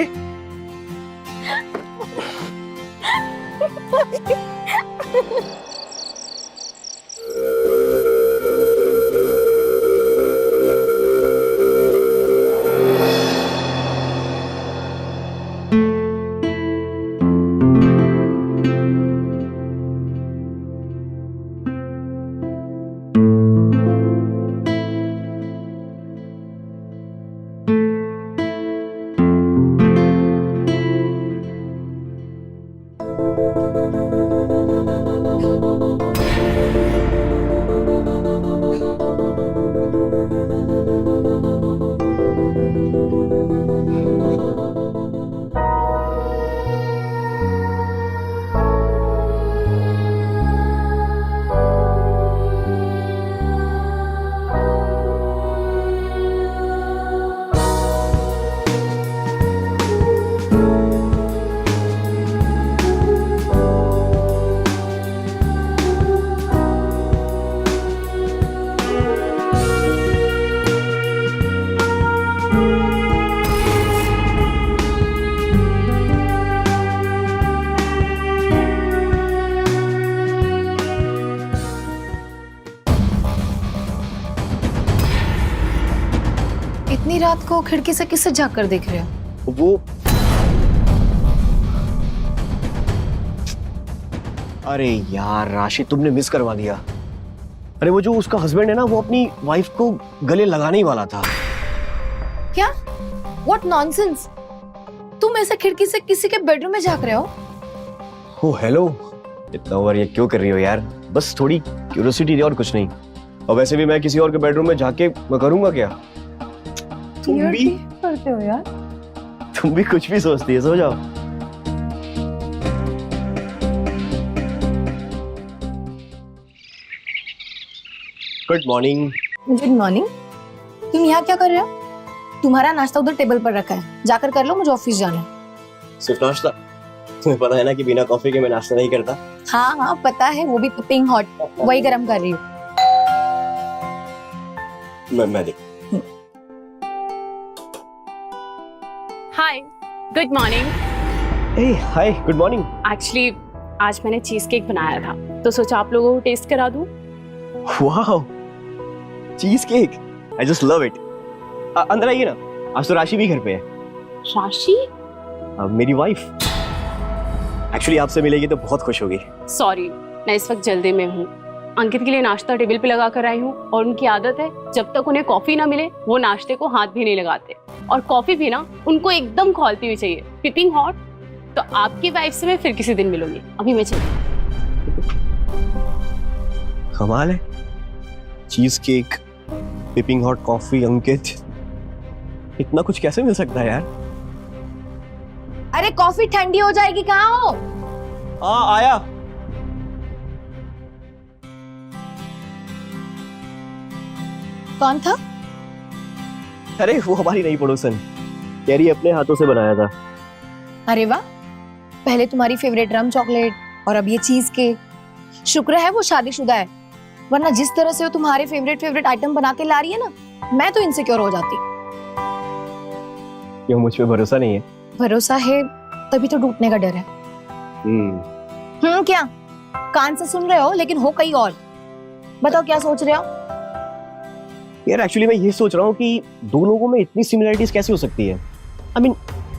इतनी रात को खिड़की से किससे झांक कर देख रहे हो? वो अरे यार राशि, तुमने मिस करवा दिया। अरे वो जो उसका हस्बैंड है ना, वो अपनी वाइफ को गले लगाने ही वाला था। क्या? What nonsense! तुम ऐसे खिड़की से किसी के बेडरूम में झांक रहे हो? ओ हेलो, इतना ओवर ये क्यों कर रही हो यार? बस थोड़ी क्यूरियोसिटी थी और कुछ नहीं। और वैसे भी मैं किसी और के बेडरूम में जाके मैं करूंगा क्या? तुम भी करते हो यार। तुम भी कुछ भी सोचती है, सो जाओ। Good morning. Good morning. तुम यहाँ क्या कर रहे हो? तुम्हारा नाश्ता उधर टेबल पर रखा है, जाकर कर लो, मुझे ऑफिस जाना है। सिर्फ नाश्ता? तुम्हें पता है ना कि बिना कॉफी के मैं नाश्ता नहीं करता। हाँ हाँ पता है, वो भी पिपिंग हॉट, वही गर्म कर रही हूँ। मैं देख। हाय, गुड मॉर्निंग। ए हाय, गुड मॉर्निंग। एक्चुअली आज मैंने चीज केक बनाया था, तो सोचा आप लोगों को टेस्ट करा दूं। Wow, cheese cake, I just love it. अंदर आइए ना, आज तो राशि भी घर पे है। राशि? मेरी वाइफ। एक्चुअली आपसे मिलेगी तो बहुत खुश होगी। सॉरी, मैं इस वक्त जल्दी में हूँ। अंकित के लिए नाश्ता टेबल पे लगा कर आई हूँ, और उनकी आदत है जब तक उन्हें कॉफी ना मिले वो नाश्ते को हाथ भी नहीं लगाते, और कॉफी भी ना उनको एकदम खौलती हुई चाहिए, पिपिंग हॉट। तो आपकी वाइफ से मैं फिर किसी दिन मिलूंगी, अभी मैं चलती। कमाल है, cheese cake, piping hot coffee, Ankit, इतना कुछ कैसे मिल सकता है यार? अरे कॉफी ठंडी हो जाएगी, कहाँ हो? हाँ आया। कौन था? अरे वो हमारी नई पड़ोसन, कैरी अपने हाथों से बनाया था। अरे वाह, पहले तुम्हारी फेवरेट रम चॉकलेट और अब ये चीज केक। शुक्र है वो शादीशुदा है, वरना जिस तरह से वो तुम्हारे फेवरेट आइटम बना के ला रही है ना, मैं तो इनसिक्योर हो जाती। क्यों, मुझ पे भरोसा नहीं है? भरोसा है तभी तो टूटने का डर है। क्या कान से सुन रहे हो लेकिन हो कहीं और। बताओ क्या सोच रहे हो? यार एक्चुअली मैं ये सोच रहा हूँ कि दो लोगों में इतनी सिमिलरिटीज कैसे हो सकती है। आई मीन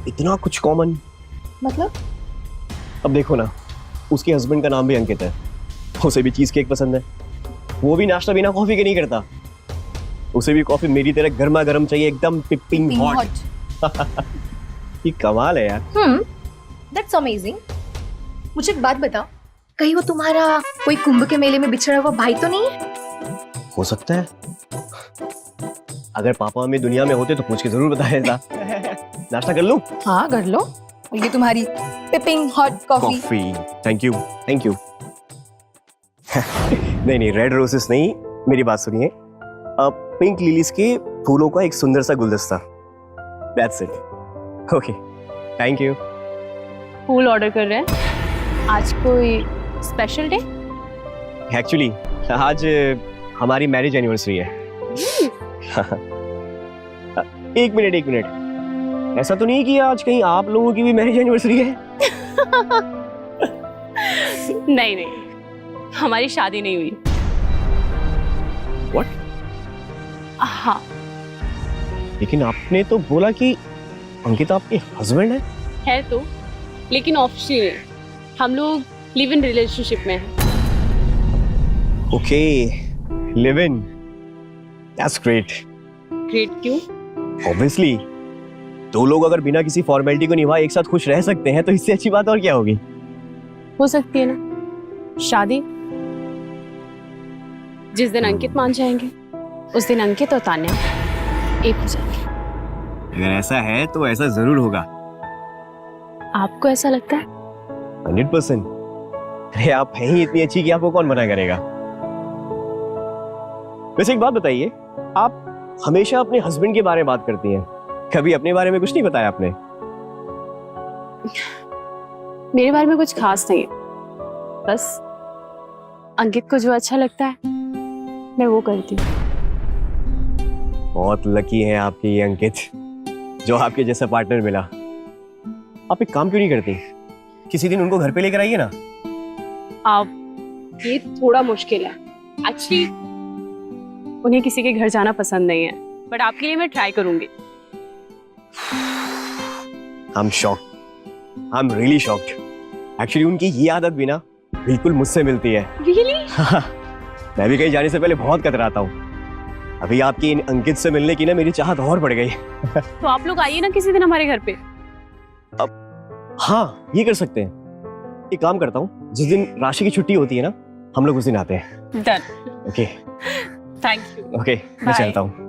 इतना कुछ कॉमन। मतलब? अब देखो ना, उसके हस्बैंड का नाम भी अंकित है, उसे भी चीज केक पसंद है, वो भी नाश्ता बिना कॉफी के नहीं करता, उसे भी कॉफी मेरी तरह गर्मा गर्म चाहिए, एकदम पिपिंग हॉट। ये कमाल है यार। That's amazing. मुझे एक बात बताओ, कहीं वो तुम्हारा कोई कुंभ के मेले में बिछड़ा हुआ भाई तो नहीं है? हो सकता है, अगर पापा हमें दुनिया में होते तो पूछ के जरूर बताया था। नाश्ता कर लूं? हाँ कर लो। और ये तुम्हारी peeping hot coffee. Thank you thank you. नहीं रेड रोजेस नहीं, मेरी बात सुनिए, पिंक लिलीज के फूलों का एक सुंदर सा गुलदस्ता। That's it. Okay thank you. फूल ऑर्डर कर रहे हैं? आज कोई स्पेशल डे? एक्चुअली आज हमारी मैरिज एनिवर्सरी है। एक मिनट, ऐसा तो नहीं कि आज कहीं आप लोगों की भी मैरिज एनिवर्सरी है? नहीं, हमारी शादी नहीं हुई। What? हाँ। लेकिन आपने तो बोला कि अंकित आपके हस्बैंड है तो, लेकिन ऑफिशियली हम लोग लिव इन रिलेशनशिप में हैं। Okay, live in, that's great. Great क्यों? ऑब्वियसली दो लोग अगर बिना किसी फॉर्मेलिटी को निभाए एक साथ खुश रह सकते हैं तो इससे अच्छी बात और क्या होगी? हो सकती है ना शादी। जिस दिन अंकित मान जाएंगे उस दिन अंकित और तान्या एक हो जाएंगे। अगर ऐसा है तो ऐसा जरूर होगा। आपको ऐसा लगता है? 100%। अरे आप हैं ही इतनी अच्छी कि आपको कौन मना करेगा। वैसे एक बात बताइए, आप हमेशा अपने हस्बैंड के बारे में बात करती हैं, कभी अपने बारे में कुछ नहीं बताया आपने? मेरे बारे में कुछ खास नहीं है, बस अंकित को जो अच्छा लगता है मैं वो करती हूँ। बहुत लकी हैं आपके ये अंकित, जो आपके जैसा पार्टनर मिला। आप एक काम क्यों नहीं करती, किसी दिन उनको घर पे लेकर आइए ना। आप, ये थोड़ा मुश्किल है एक्चुअली, उन्हें किसी के घर जाना पसंद नहीं है, बट आपके लिए मैं ट्राई करूंगी। I'm shocked. I'm really shocked. Actually उनकी ये आदत भी ना बिल्कुल मुझसे मिलती है। Really? मैं भी कहीं जाने से पहले बहुत कतराता हूँ। अभी आपकी इन अंकित से मिलने की ना मेरी चाहत और बढ़ गई। तो आप लोग आइए ना किसी दिन हमारे घर पे। अब हाँ, ये कर सकते हैं। एक काम करता हूँ, जिस दिन राशि की छुट्टी होती है ना, हम लोग उस दिन आते हैं। Done. Okay thank you. Okay, मैं Bye. चलता हूँ।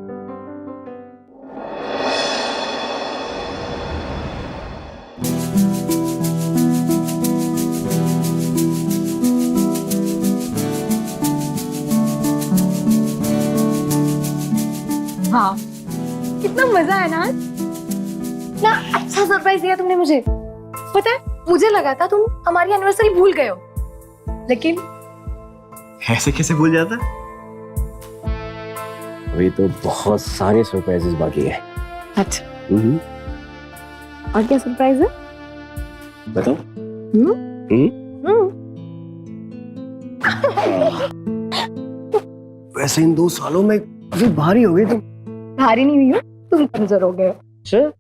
हाँ, कितना मजा है ना। ना अच्छा सरप्राइज दिया तुमने मुझे। पता है, मुझे लगा था तुम हमारी एनिवर्सरी भूल गए हो, लेकिन ऐसे कैसे भूल जाता? अभी तो बहुत सारे सरप्राइजेस बाकी है। अच्छा, और क्या सरप्राइज है? बताओ। वैसे इन 2 सालों में काफी भारी हो गई तुम। भारी नहीं हुई हो, तुम कमजोर हो गए हो। अच्छा?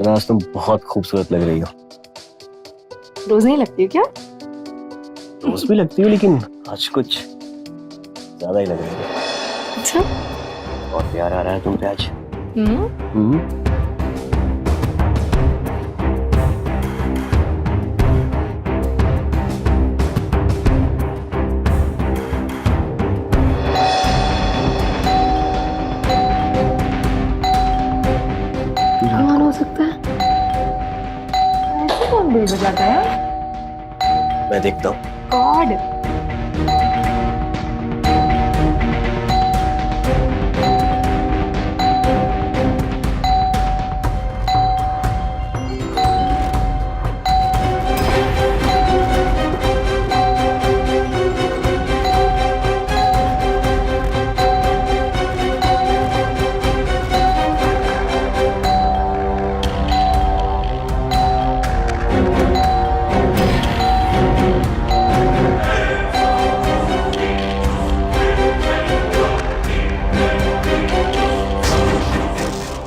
आज तुम बहुत खूबसूरत लग रही हो। रोज नहीं लगती क्या? दोस्त भी लगती हो, लेकिन आज कुछ ज्यादा ही लग रही है। अच्छा। बहुत प्यार आ रहा है तुम पे आज। कौन हो सकता है? ऐसे कौन बिल बजाता है? मैं देखता हूँ। गॉड।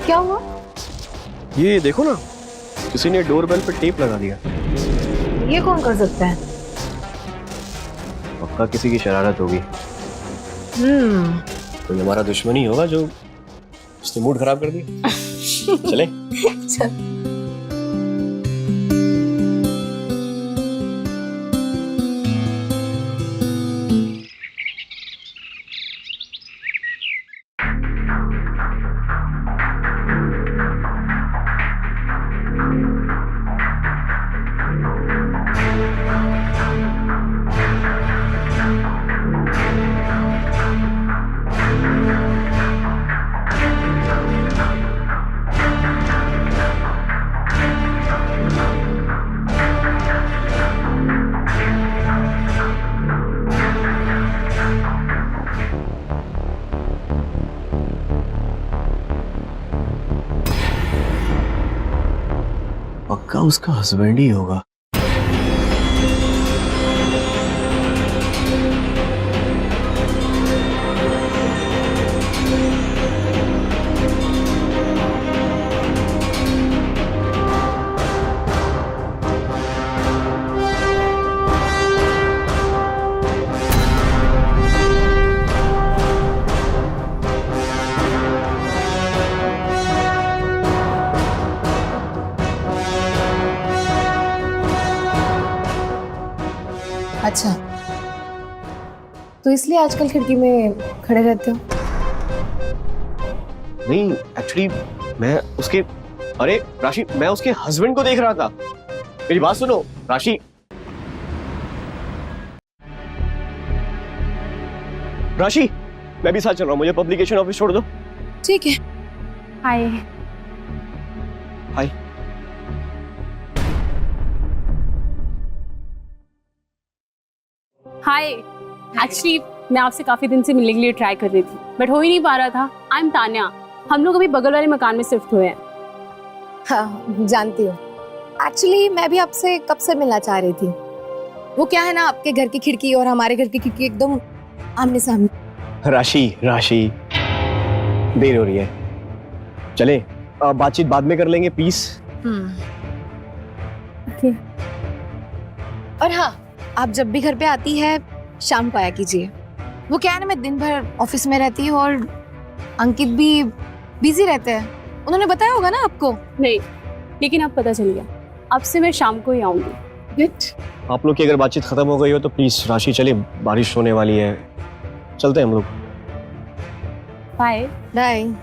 क्या हुआ? ये देखो ना, किसी ने डोरबेल पे टेप लगा दिया। ये कौन कर सकता है? पक्का किसी की शरारत होगी। कोई हमारा दुश्मन ही होगा जो उसने मूड खराब कर दिया। चले? चल। पक्का उसका हस्बैंड ही होगा। अच्छा, तो इसलिए आजकल खिड़की में खड़े रहते हो? नहीं, एक्चुअली मैं उसके, अरे राशि, मैं उसके हस्बैंड को देख रहा था। मेरी बात सुनो राशि। राशि, मैं भी साथ चल रहा हूँ, मुझे पब्लिकेशन ऑफिस छोड़ दो। ठीक है। हाय। हाय। हाय। एक्चुअली मैं आपसे काफी दिन से मिलने के लिए ट्राई कर रही थी, बट हो ही नहीं पा रहा था। I am Tanya. हम लोग अभी बगल वाले मकान में शिफ्ट हुए हैं। हाँ, जानती हूँ। एक्चुअली मैं भी आपसे कब से मिलना चाह रही थी। वो क्या है ना, आपके घर की खिड़की और हमारे घर की खिड़की एकदम आमने सामने। राशि, राशि, देर हो रही है, चले बातचीत बाद में कर लेंगे, प्लीज। ओके। और हाँ, आप जब भी घर पे आती है शाम को आया कीजिए। वो क्या है ना, मैं दिन भर ऑफिस में रहती हूँ और अंकित भी बिजी रहते हैं। उन्होंने बताया होगा ना आपको? नहीं, लेकिन अब पता चल गया। अब से मैं शाम को ही आऊंगी। गुड। आप लोग की अगर बातचीत खत्म हो गई हो तो प्लीज राशि चले, बारिश होने वाली है, चलते हैं हम लोग। बाय। बाय।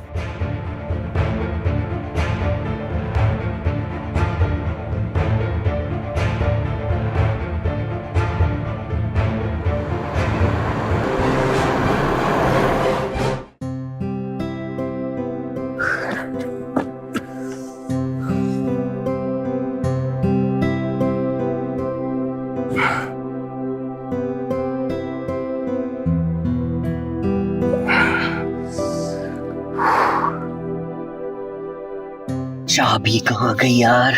चाबी कहाँ गई यार?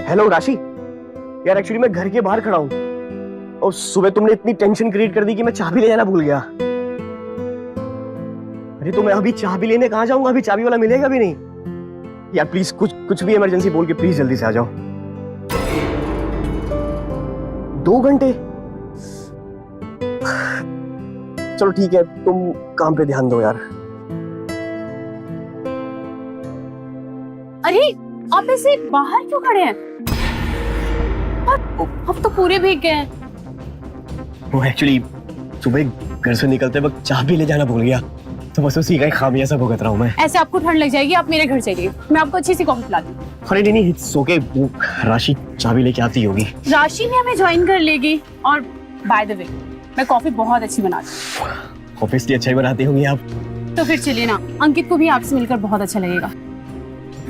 हेलो राशि, यार एक्चुअली मैं घर के बाहर खड़ा हूँ और सुबह तुमने इतनी टेंशन क्रिएट कर दी कि मैं चाबी ले जाना भूल गया। अरे तो मैं अभी चाबी लेने कहाँ जाऊंगा? अभी चाबी वाला मिलेगा भी नहीं। यार प्लीज कुछ भी इमरजेंसी बोल के प्लीज जल्दी से आ जाओ। 2 घंटे? चलो ठीक है, तुम काम पे ध्यान दो यार। अरे आप ऐसे बाहर क्यों खड़े हैं? अब तो पूरे भीग गए हैं। वो एक्चुअली सुबह घर से निकलते वक्त चाबी ले जाना भूल गया, तो बस उसी का ही खामियाजा भुगत रहा हूँ मैं। ऐसे आपको ठंड लग जाएगी, आप मेरे घर चलिए, मैं आपको अच्छी सी कॉफी पिलाती हूँ। अरे नहीं, इट्स ओके, वो राशि चाबी लेके आती होगी। राशि ने हमें ज्वाइन कर लेगी। और बाय द वे, मैं कॉफी बहुत अच्छी बनाती हूँ। ऑब्वियसली अच्छा ही बनाते होंगे आप। तो फिर चलिए ना, अंकित को भी आपसे मिलकर बहुत अच्छा लगेगा।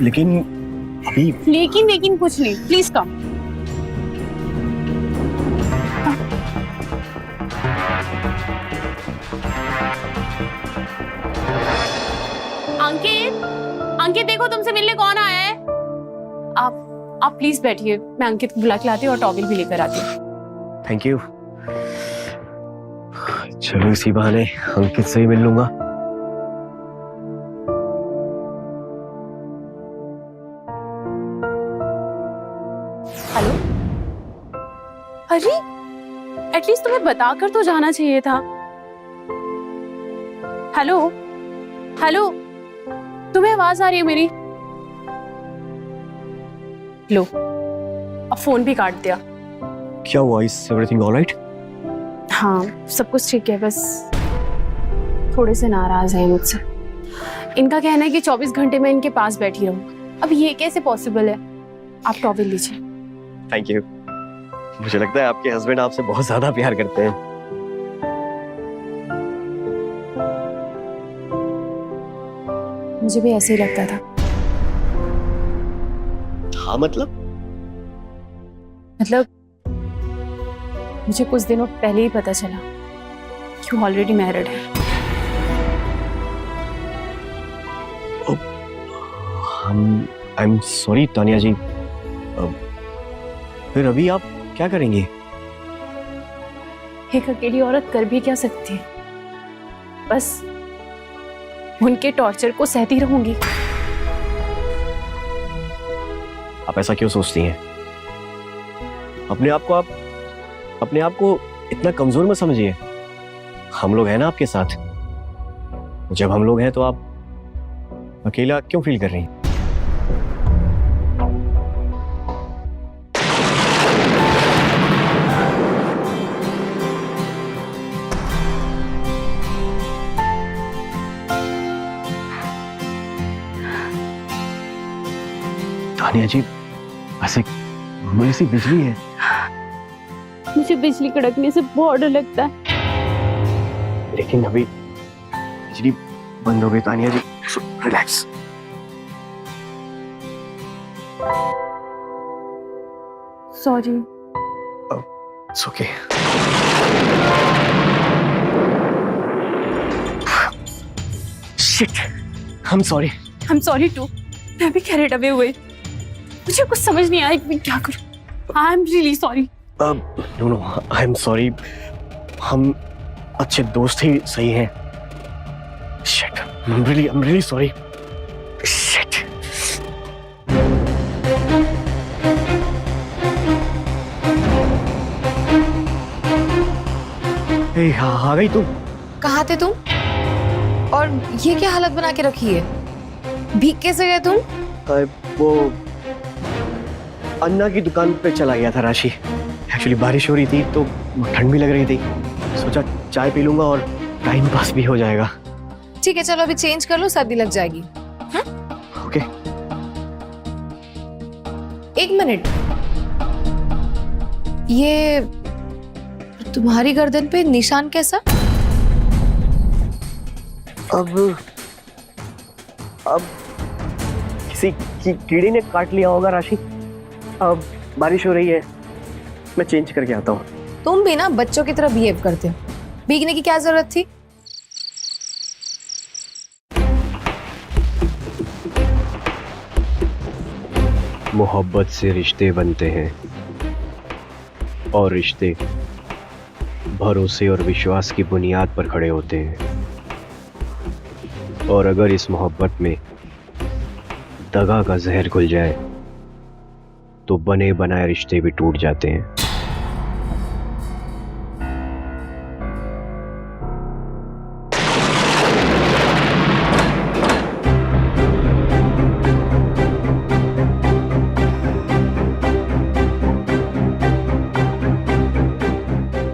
लेकिन अभी लेकिन कुछ नहीं, प्लीज कम। अंकित देखो तुमसे मिलने कौन आया है। आप प्लीज बैठिए, मैं अंकित को बुला के लाती हूँ और टॉवल भी लेकर आती हूँ। Thank you. चलो इसी बहाने अंकित से ही मिल लूंगा। हेलो। अरे एटलीस्ट तुम्हें बताकर तो जाना चाहिए था। हेलो हेलो, तुम्हें आवाज आ रही है मेरी? लो, अब फोन भी काट दिया। क्या हुआ? Is everything alright? हाँ, सब कुछ ठीक है, बस थोड़े से नाराज हैं मुझसे। इनका कहना है कि 24 घंटे में इनके पास बैठी रहूं। अब ये कैसे पॉसिबल है? आप टॉवल लीजिए। Thank you. मुझे लगता है आपके हस्बैंड आपसे बहुत ज्यादा प्यार करते हैं। मुझे भी ऐसे ही लगता था। हाँ मतलब मुझे कुछ दिनों पहले ही पता चला कि वो ऑलरेडी मैरिड है। आई एम सॉरी तानिया जी। फिर अभी आप क्या करेंगे? एक अकेली औरत कर भी क्या सकती है? बस उनके टॉर्चर को सहती रहूंगी। आप ऐसा क्यों सोचती हैं? अपने आप को इतना कमजोर मत समझिए। हम लोग हैं ना आपके साथ। जब हम लोग हैं तो आप अकेला क्यों फील कर रही हैं? तानिया जी, ऐसे मेरी सी बिजली है। मुझे बिजली कड़कने से बहुत डर लगता है। लेकिन अभी बिजली बंद हो गई Tania ji, relax. Sorry. It's okay. Shit, I am sorry too. मैं भी कैरेट अवे हुए। मुझे कुछ समझ नहीं आया मैं क्या करूं। I am really sorry. No I am sorry. हम अच्छे दोस्त ही सही हैं। Shit, I am really sorry. Shit. ए, आ गई तुम? कहाँ थे तुम? और ये क्या हालत बना के रखी है? भीग कैसे गए तुम? वो अन्ना की दुकान पे चला गया था राशि। एक्चुअली बारिश हो रही थी तो ठंड भी लग रही थी, सोचा चाय पी लूंगा और टाइम पास भी हो जाएगा। ठीक है, चलो अभी चेंज कर लो, सर्दी लग जाएगी। ओके। एक मिनट, ये तुम्हारी गर्दन पे निशान कैसा? अब किसी की कीड़ी ने काट लिया होगा राशि। अब बारिश हो रही है, मैं चेंज करके आता हूँ। तुम भी ना बच्चों की तरह बिहेव करते हो। भीगने की क्या जरूरत थी? मोहब्बत से रिश्ते बनते हैं और रिश्ते भरोसे और विश्वास की बुनियाद पर खड़े होते हैं। और अगर इस मोहब्बत में दगा का जहर घुल जाए तो बने बनाए रिश्ते भी टूट जाते हैं।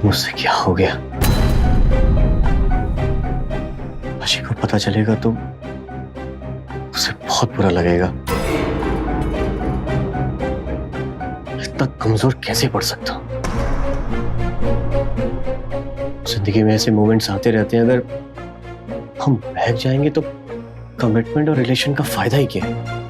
मुझसे क्या हो गया? अशी को पता चलेगा तो उसे बहुत बुरा लगेगा। इतना कमजोर कैसे पड़ सकता हूं? जिंदगी में ऐसे मोमेंट्स आते रहते हैं, अगर हम बहक जाएंगे तो कमिटमेंट और रिलेशन का फायदा ही क्या है?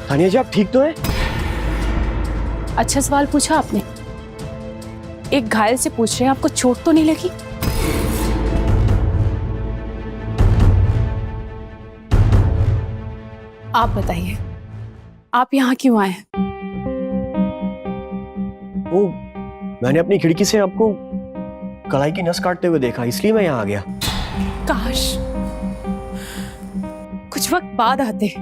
तानिया जी, आप ठीक तो हैं? अच्छा सवाल पूछा आपने। एक घायल से पूछ रहे हैं आपको चोट तो नहीं लगी? आप बताइए, आप यहाँ क्यों आए हैं? वो मैंने अपनी खिड़की से आपको कलाई की नस काटते हुए देखा, इसलिए मैं यहाँ आ गया। काश कुछ वक्त बाद आते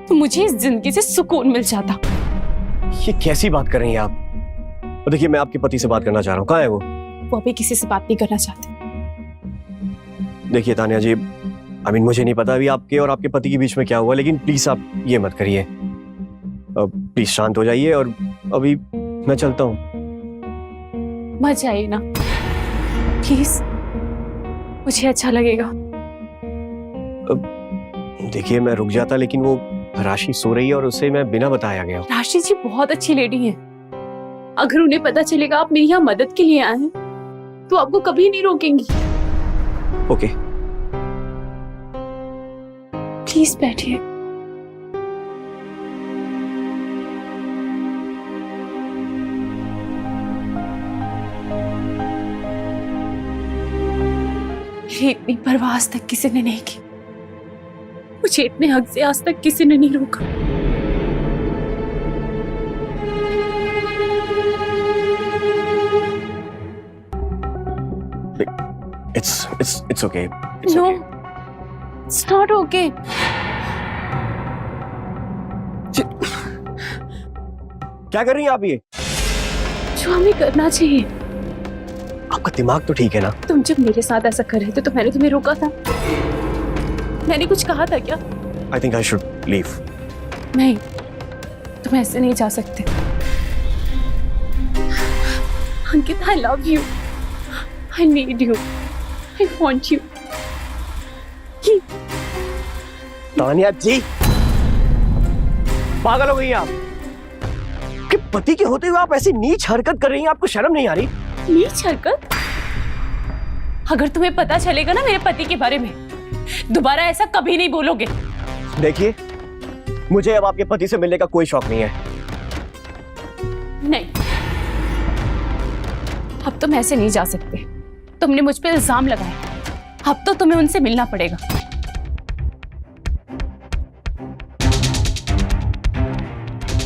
तो मुझे इस जिंदगी से सुकून मिल जाता। ये कैसी बात कर रही हैं आप? और देखिए, मैं आपके पति से बात करना चाह रहा हूँ। कहाँ है वो? वो अभी किसी से बात नहीं करना चाहते। देखिए तानिया जी, मुझे नहीं पता अभी आपके और आपके पति के बीच में क्या हुआ, लेकिन प्लीज आप ये मत करिए। प्लीज शांत हो जाइए और अभी मैं चलता हूँ। मत जाइए ना प्लीज, मुझे अच्छा लगेगा। देखिए, मैं रुक जाता, लेकिन वो राशि सो रही है और उसे मैं बिना बताया गया। राशि जी बहुत अच्छी लेडी हैं। अगर उन्हें पता चलेगा आप मेरी यहाँ मदद के लिए आए हैं तो आपको कभी नहीं रोकेंगी। ओके, प्लीज बैठिए। मेरी इतनी परवाह आज तक किसी ने नहीं की। मुझे इतने हक से आज तक किसी ने नहीं रोका। It's okay. No, it's not okay. क्या कर रही हैं आप ये? जो हमें करना चाहिए। आपका दिमाग तो ठीक है ना? तुम जब मेरे साथ ऐसा कर रहे थे तो मैंने तुम्हें रोका था? मैंने कुछ कहा था क्या? I think I should leave. नहीं, तुम ऐसे नहीं जा सकते। अंकित, I love you. I need you. I want you. Tania जी, पागल हो गई आप? कि पति के होते हुए आप ऐसी नीच हरकत कर रही हैं, आपको शर्म नहीं आ रही? नीच हरकत? अगर तुम्हें पता चलेगा ना मेरे पति के बारे में, दोबारा ऐसा कभी नहीं बोलोगे। देखिए, मुझे अब आपके पति से मिलने का कोई शौक नहीं है। नहीं, अब तुम ऐसे नहीं जा सकते। तुमने मुझ पे इल्जाम लगाया, अब तो तुम्हें उनसे मिलना पड़ेगा।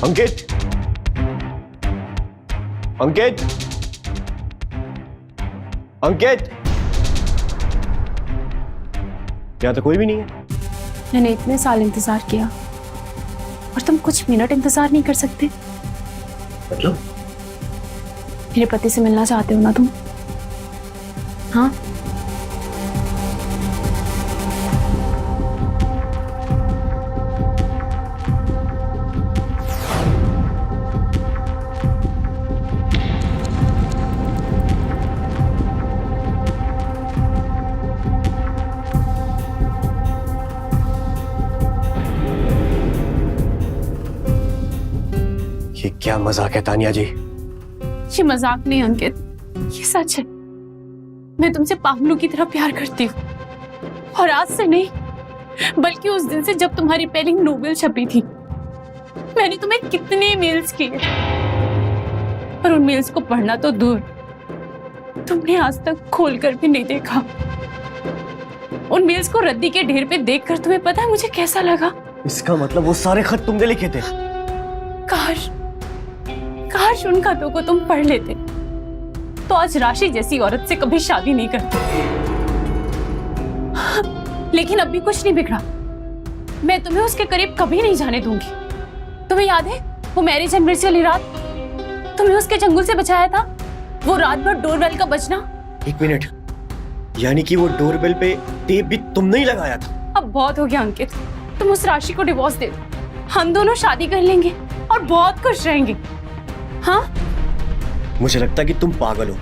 अंकित, अंकित, अंकित, यहाँ तो कोई भी नहीं है। मैंने इतने साल इंतजार किया और तुम कुछ मिनट इंतजार नहीं कर सकते? मतलब? मेरे पति से मिलना चाहते हो ना तुम? हाँ? ये क्या मजाक है तानिया जी? ये मजाक नहीं अंकित, ये सच है। मैं तुमसे पागलों की तरह प्यार करती हूँ और आज से नहीं, बल्कि उस दिन से जब तुम्हारी पहली नोवेल छपी थी, मैंने तुम्हें कितने मेल्स किए, पर उन मेल्स को पढ़ना तो दूर, तुमने आज तक खोलकर भी नहीं देखा। उन मेल्स को रद्दी के ढेर पे देखकर तुम्हें पता है मुझे कैसा लगा? इसका मतलब वो सारे खत तुमने लिखे थे? काश उन खतों को तुम पढ़ लेते तो आज राशि जैसी औरत से कभी शादी नहीं करते। लेकिन अब भी कुछ नहीं बिगड़ा, मैं तुम्हें उसके करीब कभी नहीं जाने दूंगी। तुम्हें याद है वो मैरिज एनिवर्सरी वाली रात, तुम्हें उसके चंगुल से बचाया था, वो रात भर डोरबेल का बजना। 1 मिनट, यानी कि वो डोरबेल पे टेप भी तुमने ही लगाया था? अब बहुत हो गया अंकित, तुम उस राशि को डिवोर्स दे दो, हम दोनों शादी कर लेंगे और बहुत खुश रहेंगे। हाँ, मुझे लगता है कि तुम पागल हो,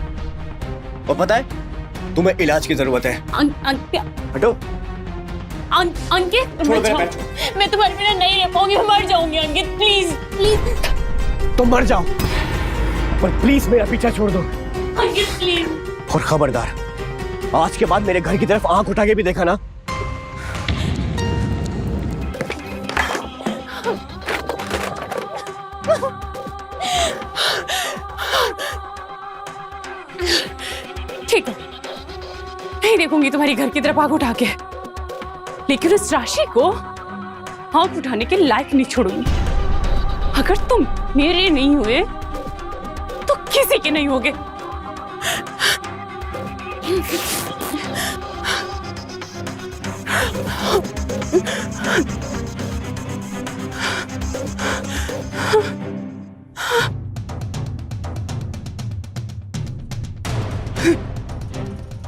और पता है तुम्हें इलाज की जरूरत है। हटो। अंकित, छोड़ो मेरा पैर, मैं तुम्हारे बिना नहीं रह पाऊंगी, मर जाऊंगी अंकित, प्लीज प्लीज। तुम मर जाओ, पर प्लीज मेरा पीछा छोड़ दो अंकित, प्लीज। और खबरदार, आज के बाद मेरे घर की तरफ आंख उठा के भी देखा ना। ठीक है, नहीं देखूंगी तुम्हारी घर की तरफ आंख उठा के, लेकिन उस राशि को आंख उठाने के लायक नहीं छोड़ूंगी। अगर तुम मेरे नहीं हुए तो किसी के नहीं होगे।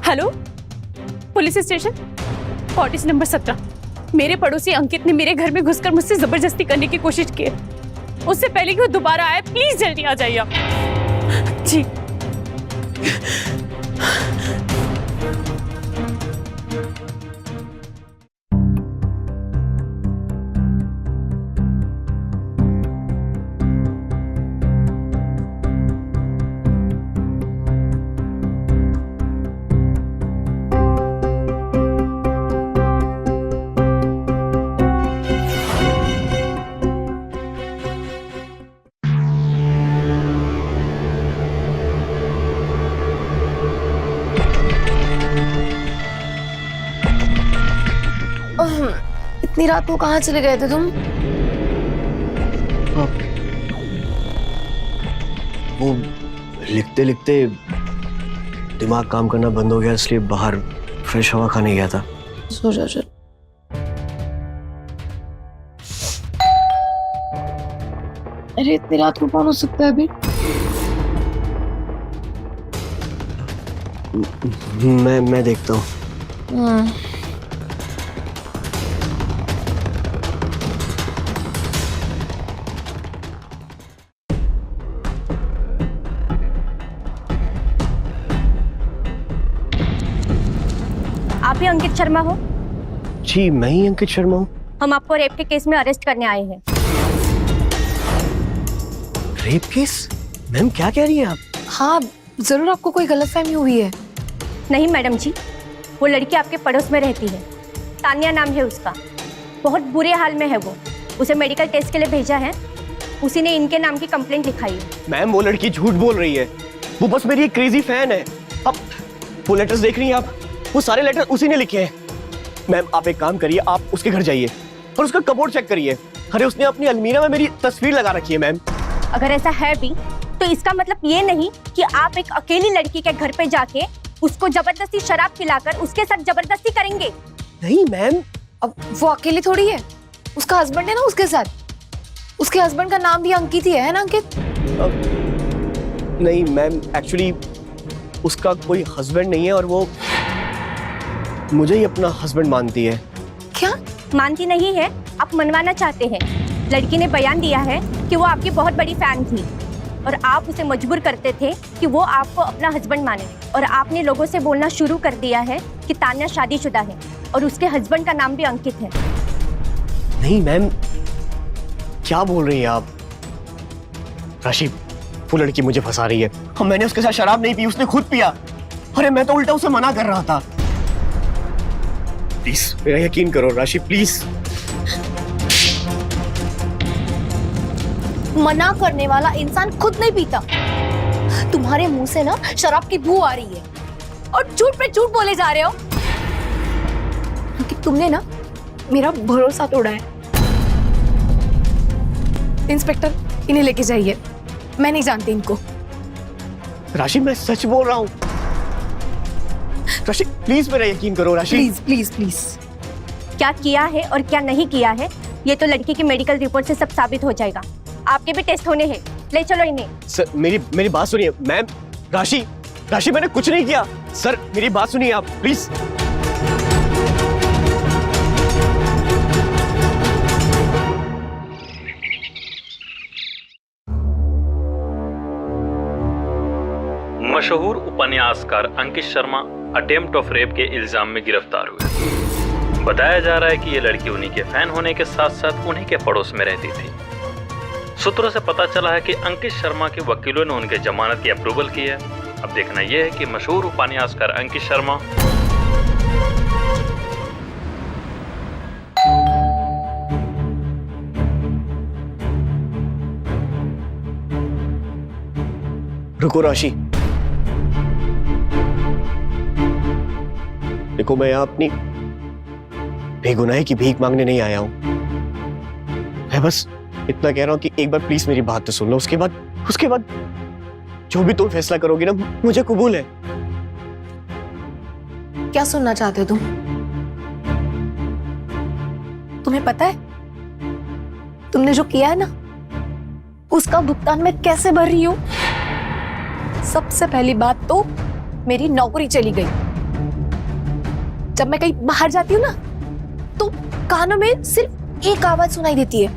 Hello, police station, cottage number 17। मेरे पड़ोसी अंकित ने मेरे घर में घुसकर मुझसे जबरदस्ती करने की कोशिश की। उससे पहले कि वो दोबारा आए, प्लीज जल्दी आ जाइए आप। जी। इतनी रात को कहाँ चले गए थे तुम? वो लिखते लिखते दिमाग काम करना बंद हो गया, इसलिए बाहर फ्रेश हवा खाने गया था। सो जा चल। अरे इतनी रात को कौन हो सकता है अभी? मैं देखता हूँ। आप ही अंकित शर्मा हो? जी मैं ही अंकित शर्मा हूँ। हम आपको रेप के केस में अरेस्ट करने आए हैं। Rape case? मैम क्या कह रही हैं आप? हाँ, जरूर आपको कोई गलतफहमी हुई है। नहीं मैडम जी, वो लड़की आपके पड़ोस में रहती है, तान्या नाम है उसका। बहुत बुरे हाल में है वो, उसे मेडिकल टेस्ट के लिए भेजा है, उसी ने इनके नाम की कंप्लेंट लिखाई है। मैम वो लड़की झूठ बोल रही है, वो बस मेरी एक क्रेजी फैन है। अब वो लेटर्स देख रही हैं आप, वो सारे लेटर उसी ने लिखे हैं। मैम आप एक काम करिए, आप उसके घर जाइए और उसका कबोर्ड चेक करिए। अरे उसने अपनी अलमीरा में मेरी तस्वीर लगा रखी है मैम। अगर ऐसा है भी तो इसका मतलब ये नहीं कि आप एक अकेली लड़की के घर पे जाके उसको जबरदस्ती शराब पिलाकर उसके साथ जबरदस्ती करेंगे। नहीं मैम, अब वो अकेली थोड़ी है, उसका हस्बैंड है ना उसके साथ। उसके हस्बैंड का नाम भी अंकित ही है ना अंकित? नहीं मैम, एक्चुअली उसका कोई हस्बैंड नहीं है और वो मुझे ही अपना हस्बैंड मानती है। क्या मानती नहीं है, आप मनवाना चाहते हैं। लड़की ने बयान दिया है कि वो आपकी बहुत बड़ी फैन थी और आप उसे मजबूर करते थे कि वो आपको अपना हस्बैंड माने, और आपने लोगों से बोलना शुरू कर दिया है कि तान्या शादीशुदा है और उसके हस्बैंड का नाम भी अंकित है। नहीं मैम, क्या बोल रही हैं आप? राशि, वो लड़की मुझे फंसा रही है। मैंने उसके साथ शराब नहीं पी, उसने खुद पिया। अरे मैं तो उल्टा उसे मना कर रहा था। प्लीज मेरा यकीन करो राशि, प्लीज। मना करने वाला इंसान खुद नहीं पीता। तुम्हारे मुंह से ना शराब की बू आ रही है और झूठ पे झूठ बोले जा रहे हो कि तुमने ना मेरा भरोसा तोड़ा है। इंस्पेक्टर, इन्हें लेके जाइए, मैं नहीं जानती इनको। राशि मैं सच बोल रहा हूँ। राशि प्लीज मेरा यकीन करो राशि। Please please please. क्या किया है और क्या नहीं किया है ये तो लड़की की मेडिकल रिपोर्ट से सब साबित हो जाएगा। आपके भी टेस्ट होने हैं, ले चलो इन्हें। सर मेरी बात सुनिए मैम। राशि राशि मैंने कुछ नहीं किया। सर मेरी बात सुनिए आप प्लीज। मशहूर उपन्यासकार Ankit Sharma attempt of rape के इल्जाम में गिरफ्तार हुए। बताया जा रहा है कि ये लड़की उन्हीं के फैन होने के साथ साथ उन्हीं के पड़ोस में रहती थी। सूत्रों से पता चला है कि अंकित शर्मा के वकीलों ने उनके जमानत की अप्रूवल की है। अब देखना यह है कि मशहूर उपन्यासकार अंकित शर्मा रुको राशि, देखो मैं यहाँ अपनी बेगुनाही की भीख मांगने नहीं आया हूं। मैं बस इतना कह रहा हूं कि एक बार प्लीज मेरी बात तो सुन लो। उसके बाद जो भी तुम फैसला करोगी ना मुझे कबूल है। क्या सुनना चाहते हो तुम? तुम्हें पता है तुमने जो किया है ना उसका भुगतान मैं कैसे भर रही हूं? सबसे पहली बात तो मेरी नौकरी चली गई। जब मैं कहीं बाहर जाती हूँ ना तो कानों में सिर्फ एक आवाज सुनाई देती है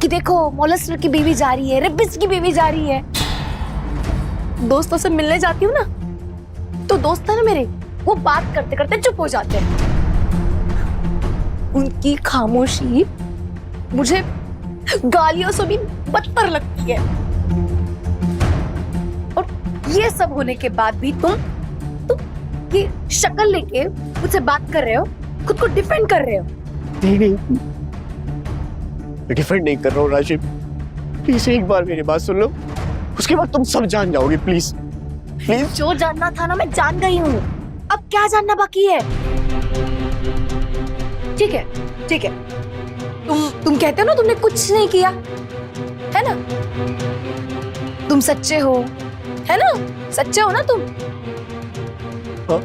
कि देखो मोलेस्टर की बीवी जा रही है, रेपिस्ट की बीवी जा रही है। दोस्तों से मिलने जाती हूँ ना तो दोस्त है ना मेरे, वो बात करते करते चुप हो जाते हैं। उनकी खामोशी मुझे गालियों से भी बदतर लगती है। और ये सब होने के बाद भी तुम ये शक्ल लेके मुझसे बात कर रहे हो, खुद को डिफेंड कर रहे हो। नहीं डिफेंड नहीं कर रहा हूँ राशि, प्लीज एक बार मेरी बात सुन लो। उसके बाद तुम सब जान जाओगे। Please please. जो जानना था ना मैं जान गई हूँ, अब क्या जानना बाकी है? ठीक है तुम कहते हो ना तुमने कुछ नहीं किया, है ना? तुम सच्चे हो, है ना? सच्चे हो ना तुम? हाँ?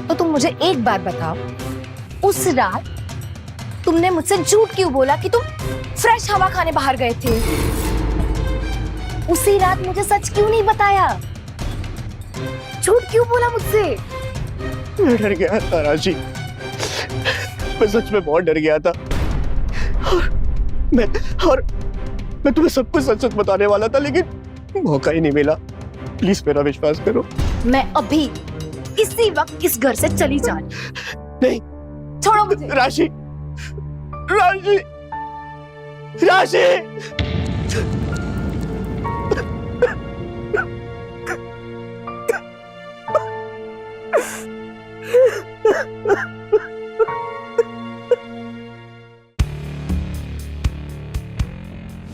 तो तुम मुझे एक बात बताओ, उस रात तुमने मुझसे झूठ क्यों बोला कि तुम फ्रेश हवा खाने बाहर गए थे? उसी रात मुझे सच क्यों नहीं बताया? झूठ क्यों बोला मुझसे? मैं डर गया था राशि, मैं सच में बहुत डर गया था। और मैं तुम्हें सब कुछ सच सच बताने वाला था लेकिन मौका ही नहीं मिला। प्लीज मेरा विश्वास करो। मैं अभी इसी वक्त इस घर से चली जा रही। नहीं छोड़ो मुझे। राशि राशि राशि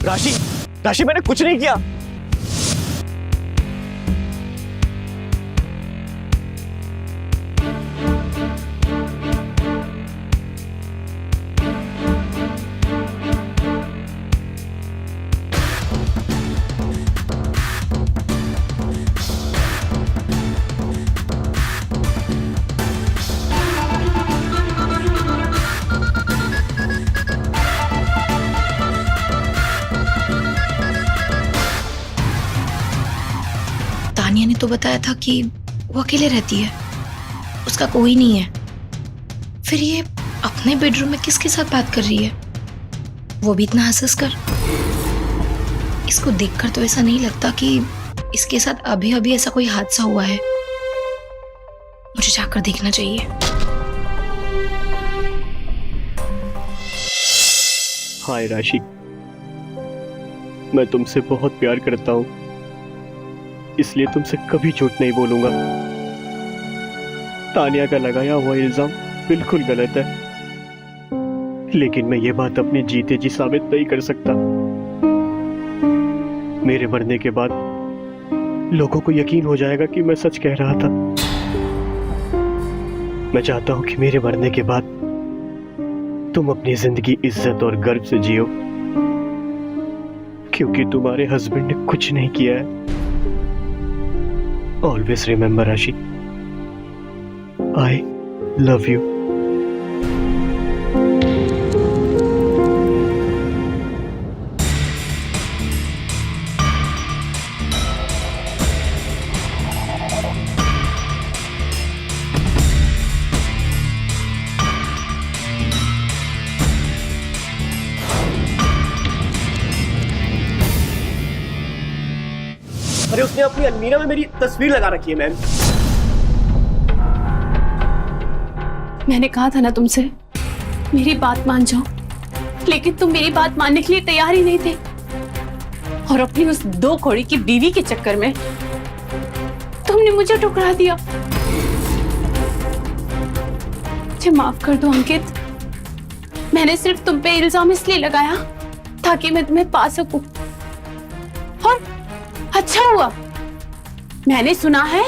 राशि राशि मैंने कुछ नहीं किया। तानिया ने तो बताया था कि वो अकेले रहती है, उसका कोई नहीं है। फिर ये अपने बेडरूम में किसके साथ बात कर रही है, वो भी इतना हंस कर? इसको देखकर तो ऐसा नहीं लगता कि इसके साथ अभी अभी ऐसा कोई हादसा हुआ है। मुझे जाकर देखना चाहिए। हाय राशि, मैं तुमसे बहुत प्यार करता हूँ, इसलिए तुमसे कभी झूठ नहीं बोलूंगा। तानिया का लगाया हुआ इल्जाम बिल्कुल गलत है, लेकिन मैं ये बात अपने जीते जी साबित नहीं कर सकता। मेरे मरने के बाद लोगों को यकीन हो जाएगा कि मैं सच कह रहा था। मैं चाहता हूं कि मेरे मरने के बाद तुम अपनी जिंदगी इज्जत और गर्व से जियो, क्योंकि तुम्हारे हस्बैंड ने कुछ नहीं किया है। ऑलवेज रिमेंबर राशि, आई लव यू। अरे उसने अपनी अलमीरा में मेरी तस्वीर लगा रखी है मैम। मैंने कहा था ना तुमसे, मेरी बात मान जाओ, लेकिन तुम मेरी बात मानने के लिए तैयार ही नहीं थे। और अपनी उस 2 कौड़ी की बीवी के चक्कर में तुमने मुझे ठुकरा दिया। मुझे माफ कर दो अंकित, मैंने सिर्फ तुम पे इल्जाम इसलिए लगाया ताकि मैं तुम्हें पा सकूं। और अच्छा हुआ, मैंने सुना है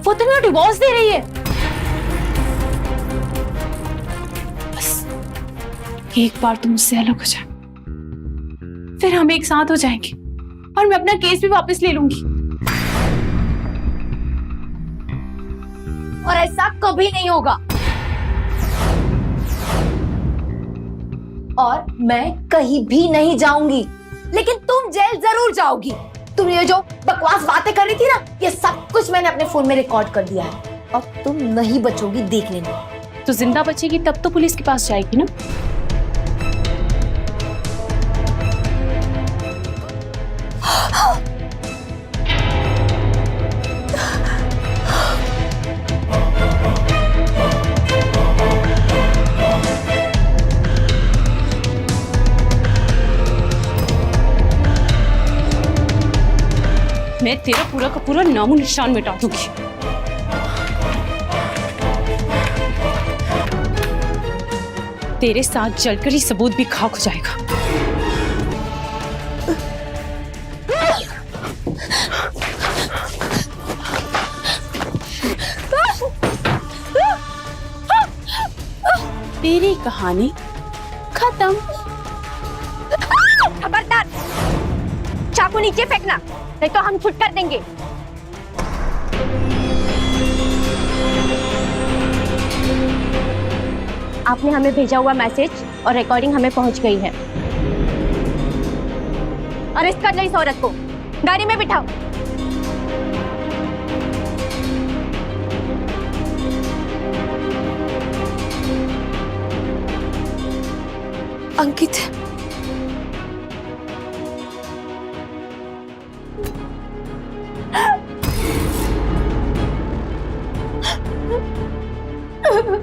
वो तुम्हें डिवोर्स दे रही है। बस एक बार तुम मुझसे अलग हो जाए, फिर हम एक साथ हो जाएंगे और मैं अपना केस भी वापस ले लूंगी। और ऐसा कभी नहीं होगा। और मैं कहीं भी नहीं जाऊंगी, लेकिन तुम जेल जरूर जाओगी। तुम ये जो बकवास बातें कर रही थी ना, ये सब कुछ मैंने अपने फोन में रिकॉर्ड कर दिया है। और तुम नहीं बचोगी, देख लेना। तो जिंदा बचेगी तब तो पुलिस के पास जाएगी ना। मैं तेरा पूरा का पूरा नामो निशान मिटा दूंगी। तेरे साथ जलकर ही सबूत भी खाक हो जाएगा। तेरी कहानी खत्म। खबरदार, चाकू नीचे फेंकना, नहीं तो हम छुट कर देंगे। आपने हमें भेजा हुआ मैसेज और रिकॉर्डिंग हमें पहुंच गई है। अरेस्ट कर लो इस औरत को, गाड़ी में बिठाओ। अंकित,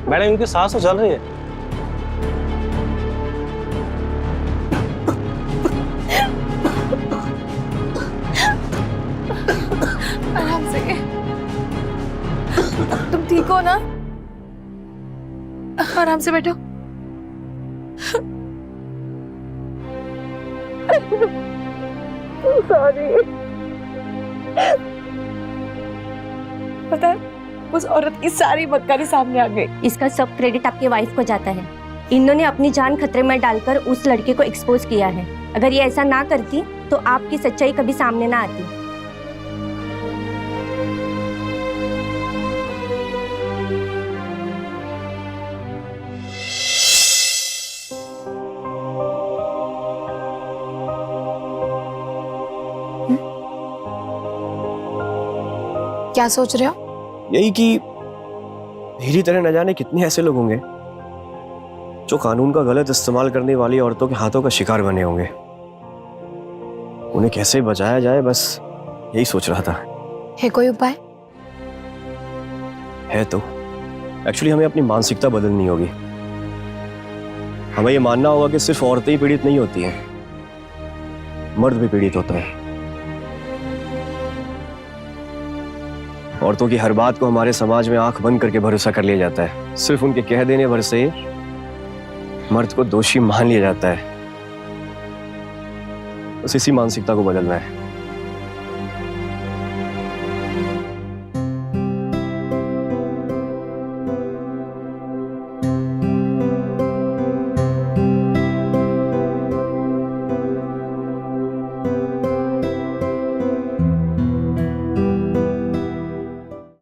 मैडम इनकी सांस तो चल रही है। आराम से। तुम ठीक हो ना? आराम से बैठो। सॉरी। पता है, उस औरत की सारी बदकारी सामने आ गई। इसका सब क्रेडिट आपके वाइफ को जाता है। इन्होंने अपनी जान खतरे में डालकर उस लड़के को एक्सपोज किया है। अगर ये ऐसा ना करती तो आपकी सच्चाई कभी सामने ना आती। क्या सोच रहे हो? यही कि मेरी तरह न जाने कितने ऐसे लोग होंगे जो कानून का गलत इस्तेमाल करने वाली औरतों के हाथों का शिकार बने होंगे। उन्हें कैसे बचाया जाए, बस यही सोच रहा था। है कोई उपाय? है तो एक्चुअली हमें अपनी मानसिकता बदलनी होगी। हमें ये मानना होगा कि सिर्फ औरतें ही पीड़ित नहीं होती हैं, मर्द भी पीड़ित होता है। औरतों की हर बात को हमारे समाज में आंख बंद करके भरोसा कर लिया जाता है। सिर्फ उनके कह देने भर से मर्द को दोषी मान लिया जाता है। बस इसी मानसिकता को बदलना है।